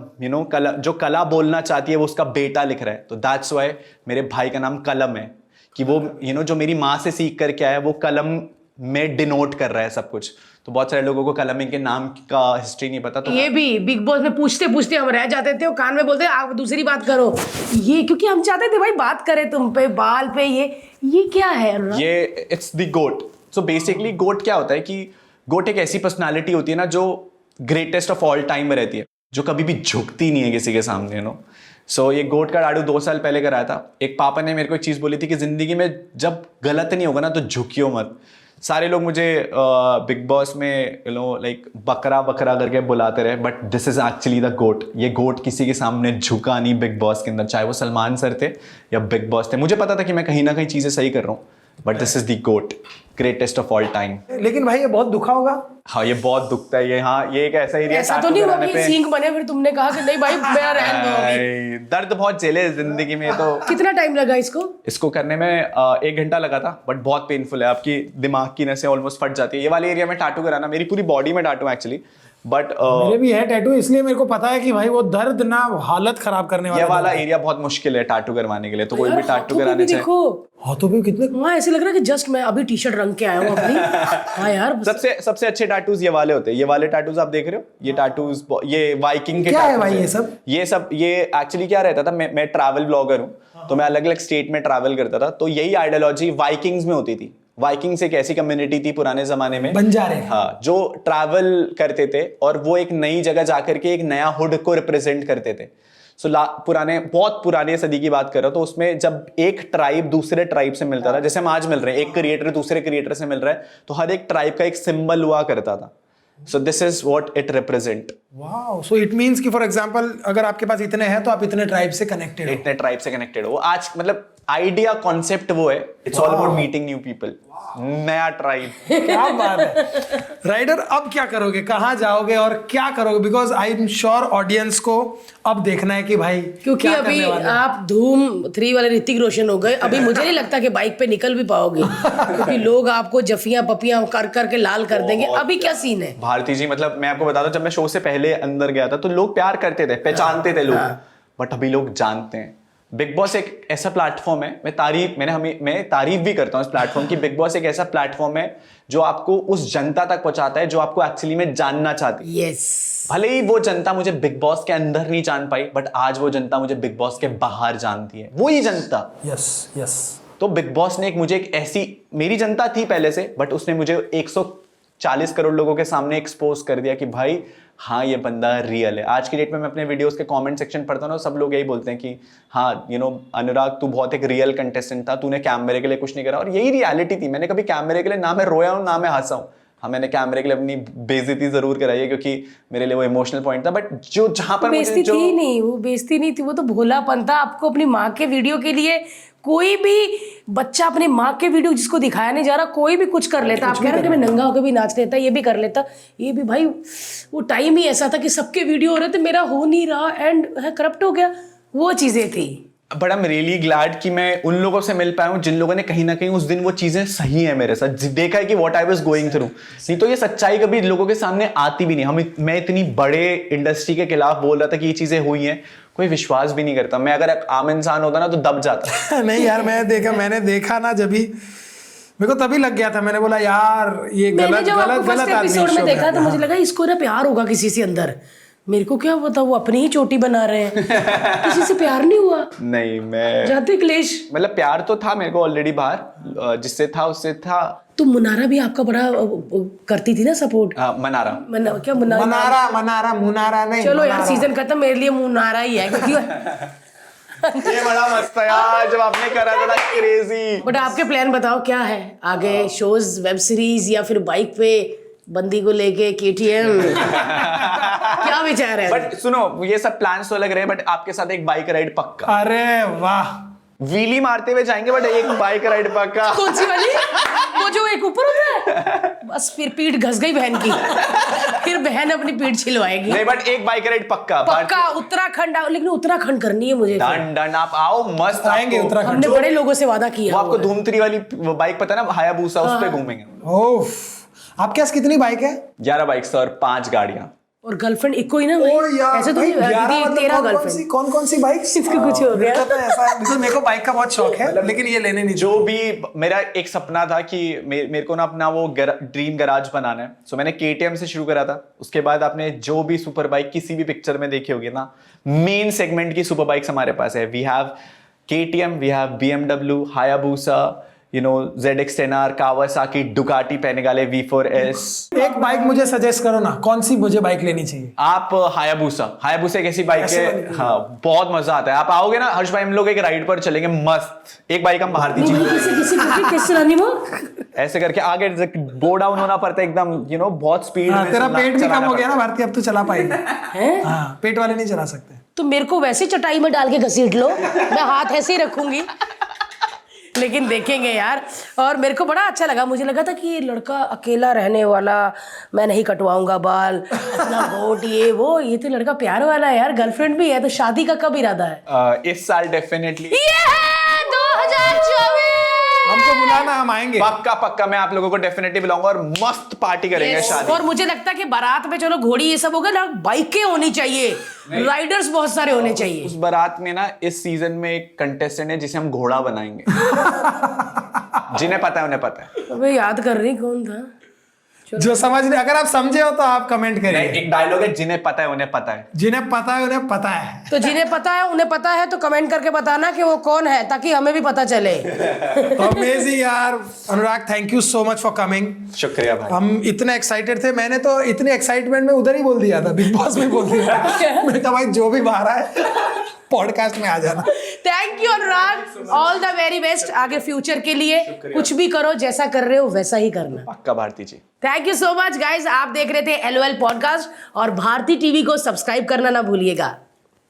जो कला बोलना चाहती है वो उसका बेटा लिख रहा है, तो दैट्स व्हाई मेरे भाई का नाम कलम है, कि वो जो मेरी माँ से सीख कर के आया वो कलम में डिनोट कर रहा है सब कुछ। तो बहुत सारे लोगों को कलमिंग के नाम का हिस्ट्री नहीं पता। तो ये भी बिग बॉस में पूछते पूछते हम रह जाते थे, वो कान में बोलते आप दूसरी बात करो, ये क्योंकि हम चाहते थे भाई बात करें तुम पे, बाल पे। ये क्या है? ये it's the goat. So basically goat क्या होता है कि गोट एक ऐसी पर्सनालिटी होती है ना जो ग्रेटेस्ट ऑफ ऑल टाइम में रहती है, जो कभी भी झुकती नहीं है किसी के सामने। सो ये गोट का डाडू 2 साल पहले कराया था। एक पापा ने मेरे को एक चीज़ बोली थी कि जिंदगी में जब गलत नहीं होगा ना तो झुकियो मत। सारे लोग मुझे बिग बॉस में लाइक बकरा बकरा करके बुलाते रहे, but this is actually the goat. ये गोट किसी के सामने झुका नहीं बिग बॉस के अंदर, चाहे वो सलमान सर थे या बिग बॉस थे। मुझे पता था कि मैं कहीं ना कहीं चीजें सही कर रहा हूँ, but this is the GOAT, greatest of all time. लेकिन भाई ये बहुत दुखा होगा। हाँ ये बहुत दुखता है ये। हाँ ये एक ऐसा एरिया, ऐसा तो नहीं हुआ कि सींग बने फिर तुमने कहा कि नहीं भाई मेरा रहने दो अभी? दर्द बहुत झेले जिंदगी में। तो कितना टाइम लगा इसको करने में 1 घंटा लगा था, बट बहुत पेनफुल है। आपकी दिमाग की नसें ऑलमोस्ट फट जाती है। ये वाले एरिया में टाटू कराना, मेरी पूरी बॉडी में टाटू एक्चुअली, बट मेरे भी है टैटू, इसलिए मेरे को पता है कि भाई वो दर्द ना हालत खराब करने वाला। ये वाला एरिया बहुत मुश्किल है टाटू करवाने के लिए, तो कोई भी टाटू कराने चाहे। देखो हाथों पे कितने, हाँ ऐसे लग रहा है कि जस्ट मैं अभी टी शर्ट रंग के आया हूँ अपनी। हाँ यार सबसे अच्छे टैटूज ये वाले होते हैं। ये वाले टैटूज आप देख रहे हो, ये टैटूज, ये वाइकिंग के क्या है tattoos भाई हैं। ये सब ये एक्चुअली क्या रहता था, मैं ट्रैवल ब्लॉगर हूँ, तो मैं अलग अलग स्टेट में ट्रैवल करता था, तो यही आइडियोलॉजी वाइकिंग्स में होती थी। वाइकिंग्स एक ऐसी कम्युनिटी थी पुराने जमाने में, बंजारे, हाँ, जो ट्रैवल करते थे और वो एक नई जगह जाकर के एक नया हुड को रिप्रेजेंट करते थे। बहुत पुराने सदी की बात कर रहा हूं, तो उसमें जब एक ट्राइब दूसरे ट्राइब से मिलता था, जैसे हम आज मिल रहे हैं, एक क्रिएटर दूसरे क्रिएटर से मिल रहा है, तो हर एक ट्राइब का एक सिंबल हुआ करता था। So this is what it represent. Wow, so it means कि फॉर एग्जांपल अगर आपके पास इतने हैं तो आप इतने ट्राइब से कनेक्टेड हो। इतने ट्राइब से कनेक्टेड हो आज, मतलब आइडिया कॉन्सेप्ट वो है, it's all about meeting new people, नया ट्राइब। क्या बात है राइडर, अब क्या करोगे, कहाँ जाओगे और क्या करोगे? Because I am sure audience को अब देखना है कि भाई क्योंकि क्या अभी करने वाले हैं। आप धूम 3 वाले ऋतिक रोशन हो गए, अभी मुझे नहीं लगता कि बाइक पे निकल भी पाओगे क्योंकि लोग आपको जफियां पपियां कर करके लाल कर देंगे। अभी क्या सीन है भारती जी? मतलब मैं आपको बता दूं, जब मैं शो से पहले अंदर गया था तो लोग प्यार करते थे, पहचानते थे लोग, बट अभी लोग जानते हैं। बिग बॉस एक ऐसा प्लेटफॉर्म है, मैं तारीफ भी करता हूं इस प्लेटफॉर्म की। बिग बॉस एक ऐसा प्लेटफॉर्म है जो आपको उस जनता तक पहुंचाता है जो आपको एक्चुअली में जानना चाहती है। यस, भले ही वो जनता मुझे बिग बॉस के अंदर नहीं जान पाई, बट आज वो जनता मुझे बिग बॉस के बाहर जानती है, वही जनता। Yes yes. तो बिग बॉस ने एक ऐसी, मेरी जनता थी पहले से, बट उसने मुझे 140 करोड़ लोगों के सामने एक्सपोज कर दिया कि भाई हाँ ये बंदा रियल है। आज की डेट में मैं अपने वीडियोस के कमेंट सेक्शन पढ़ता हूँ, सब लोग यही बोलते हैं कि हाँ अनुराग तू बहुत एक रियल कंटेस्टेंट था, तूने कैमरे के लिए कुछ नहीं करा। और यही रियलिटी थी। मैंने कभी कैमरे के लिए ना मैं रोया हूँ ना मैं हंसा हूँ। हाँ मैंने कैमरे के लिए अपनी बेइज्जती जरूर कराई है क्योंकि मेरे लिए वो इमोशनल पॉइंट था, बट जो जहां पर बेइज्जती थी नहीं, वो बेइज्जती नहीं थी, वो तो भोलापन था। आपको अपनी माँ के वीडियो के लिए कोई भी बच्चा अपनी माँ के वीडियो जिसको दिखाया नहीं जा रहा, कोई भी कुछ कर लेता। आप कह रहे हो कि मैं नंगा होकर भी नाच लेता, ये भी कर लेता, ये भी। भाई वो टाइम ही ऐसा था कि सबके वीडियो हो रहे थे, मेरा हो नहीं रहा, एंड करप्ट हो गया, वो चीजें थी। But I am really glad कि मैं उन लोगों से मिल पाया हूँ जिन लोगों ने कहीं ना कहीं उस दिन वो चीजें सही है मेरे साथ देखा है कि what I was going through. नहीं तो ये सच्चाई कभी लोगों के सामने आती भी नहीं। मैं इतनी बड़े इंडस्ट्री के खिलाफ बोल रहा था कि ये चीजें हुई हैं, कोई विश्वास भी नहीं करता। मैं अगर एक आम इंसान होता ना तो दब जाता। नहीं यार, मैंने देखा ना, जब भी मेरे को तभी लग गया था, मैंने बोला यार ये गलत एपिसोड में देखा तो मुझे लगा इसको ना प्यार होगा किसी से अंदर। मेरे को क्या पता वो अपनी ही चोटी बना रहे हैं। किसी से प्यार नहीं हुआ? नहीं, मैं जाते क्लेश, मतलब प्यार तो था मेरे को ऑलरेडी बाहर, जिससे था उससे था। तो मुनारा भी आपका बड़ा करती थी ना सपोर्ट? मुनारा नहीं। चलो यार सीजन खत्म, मेरे लिए मुनारा ही है क्योंकि ये बड़ा मस्त है यार जब आपने करा था क्रेजी। बट आपके प्लान बताओ क्या है आगे? शोज, वेब सीरीज, या फिर बाइक पे बंदी को लेके KTM? क्या विचार है? बट सुनो, ये सब प्लान्स तो लग रहे हैं, बट आपके साथ एक बाइक राइड पक्का। अरे वाह, व्हीली मारते हुए जाएंगे, बट एक बाइक राइड पक्का। कौन सी वाली? वो जो एक ऊपर होता है, बस फिर पीठ घस गई बहन की, फिर बहन अपनी पीठ छिलवाएगी। नहीं, बट एक बाइक राइड पक्का उत्तराखंड। लेकिन उत्तराखंड करनी है मुझे। डन आप आओ, मस्त आएंगे उत्तराखंड। हमने बड़े लोगों से वादा किया। वो आपको धूम-3 वाली बाइक पता है ना, हायाबूसा, उस पे घूमेंगे। ओफ, आपके पास कितनी बाइक है? 11 बाइक्स और 5 गाड़ियां। और गर्लफ्रेंड एक ही ना? ऐसे तो 13 गर्लफ्रेंड। कौन सी बाइक? इसका कुछ हो गया। मेरे को बाइक का बहुत शौक है, लेकिन ये लेने नहीं। जो भी मेरा एक सपना था कि मेरे को ना अपना वो ड्रीम गैराज बनाना है। सो मैंने KTM से शुरू करा था। उसके बाद आपने जो भी सुपर बाइक किसी भी पिक्चर में देखी होगी ना, मेन सेगमेंट की सुपर बाइक्स हमारे पास है। We have KTM, we have BMW, Hayabusa, ZX10R, Kawasaki, Ducati, Panigale V4S। एक बाइक मुझे सजेस्ट करो ना, कौन सी मुझे बाइक लेनी चाहिए? आप हायाबूसा एक ऐसी बाइक है, हाँ बहुत मजा आता है। आप आओगे ना हर्ष भाई, हम लोग एक राइड पर चलेंगे मस्त। एक बाइक हम बाहर दीजिए। कैसे चलानी वो? ऐसे करके आगे गो डाउन होना पड़ता है एकदम, बहुत स्पीड में तेरा पेट भी कम चलाना हो गया ना भारती, अब तो चला पाएगी। हैं? हाँ, पेट वाले नहीं चला सकते। तो मेरे को वैसे चटाई में डाल के घसीट लो, मैं हाथ ऐसे ही रखूंगी। लेकिन देखेंगे यार। और मेरे को बड़ा अच्छा लगा, मुझे लगा था कि ये लड़का अकेला रहने वाला, मैं नहीं कटवाऊंगा बाल, अपना वोट ये तो लड़का प्यार वाला है यार, गर्लफ्रेंड भी है। तो शादी का कब इरादा है? इस साल डेफिनेटली। ये है 2024। हमको बुलाना, हम आएंगे। पक्का पक्का मैं आप लोगों को डेफिनेटली बुलाऊंगा और मस्त पार्टी करेंगे शादी। और मुझे लगता है कि बारात में चलो घोड़ी ये सब होगा ना, बाइकें होनी चाहिए, राइडर्स बहुत सारे होने चाहिए। उस बारात में ना इस सीजन में एक कंटेस्टेंट है जिसे हम घोड़ा बनाएंगे। जिन्हें पता है उन्हें पता है। अबे याद कर रही कौन था? जो समझ नहीं, अगर आप समझे हो तो आप कमेंट नहीं, करिए। एक डायलॉग है, जिन्हें पता है उन्हें पता है। जिन्हें पता है उन्हें पता है। तो जिन्हें पता है उन्हें पता है, तो कमेंट करके बताना कि वो कौन है, ताकि हमें भी पता चले। अमेजिंग यार Anurag, thank you so much for coming. शुक्रिया भाई। हम इतने एक्साइटेड थे, मैंने तो इतने एक्साइटमेंट में उधर ही बोल दिया था, बिग बॉस में बोल दिया था। मैं कहा भाई जो भी बाहर आए पॉडकास्ट में आ जाना। Thank you Anurag, all the very best आगे फ्यूचर के लिए। कुछ भी करो, जैसा कर रहे हो वैसा ही करना। पक्का Bharti ji. Thank you so much guys. आप देख रहे थे LOL पॉडकास्ट, और भारती टीवी को सब्सक्राइब करना ना भूलिएगा।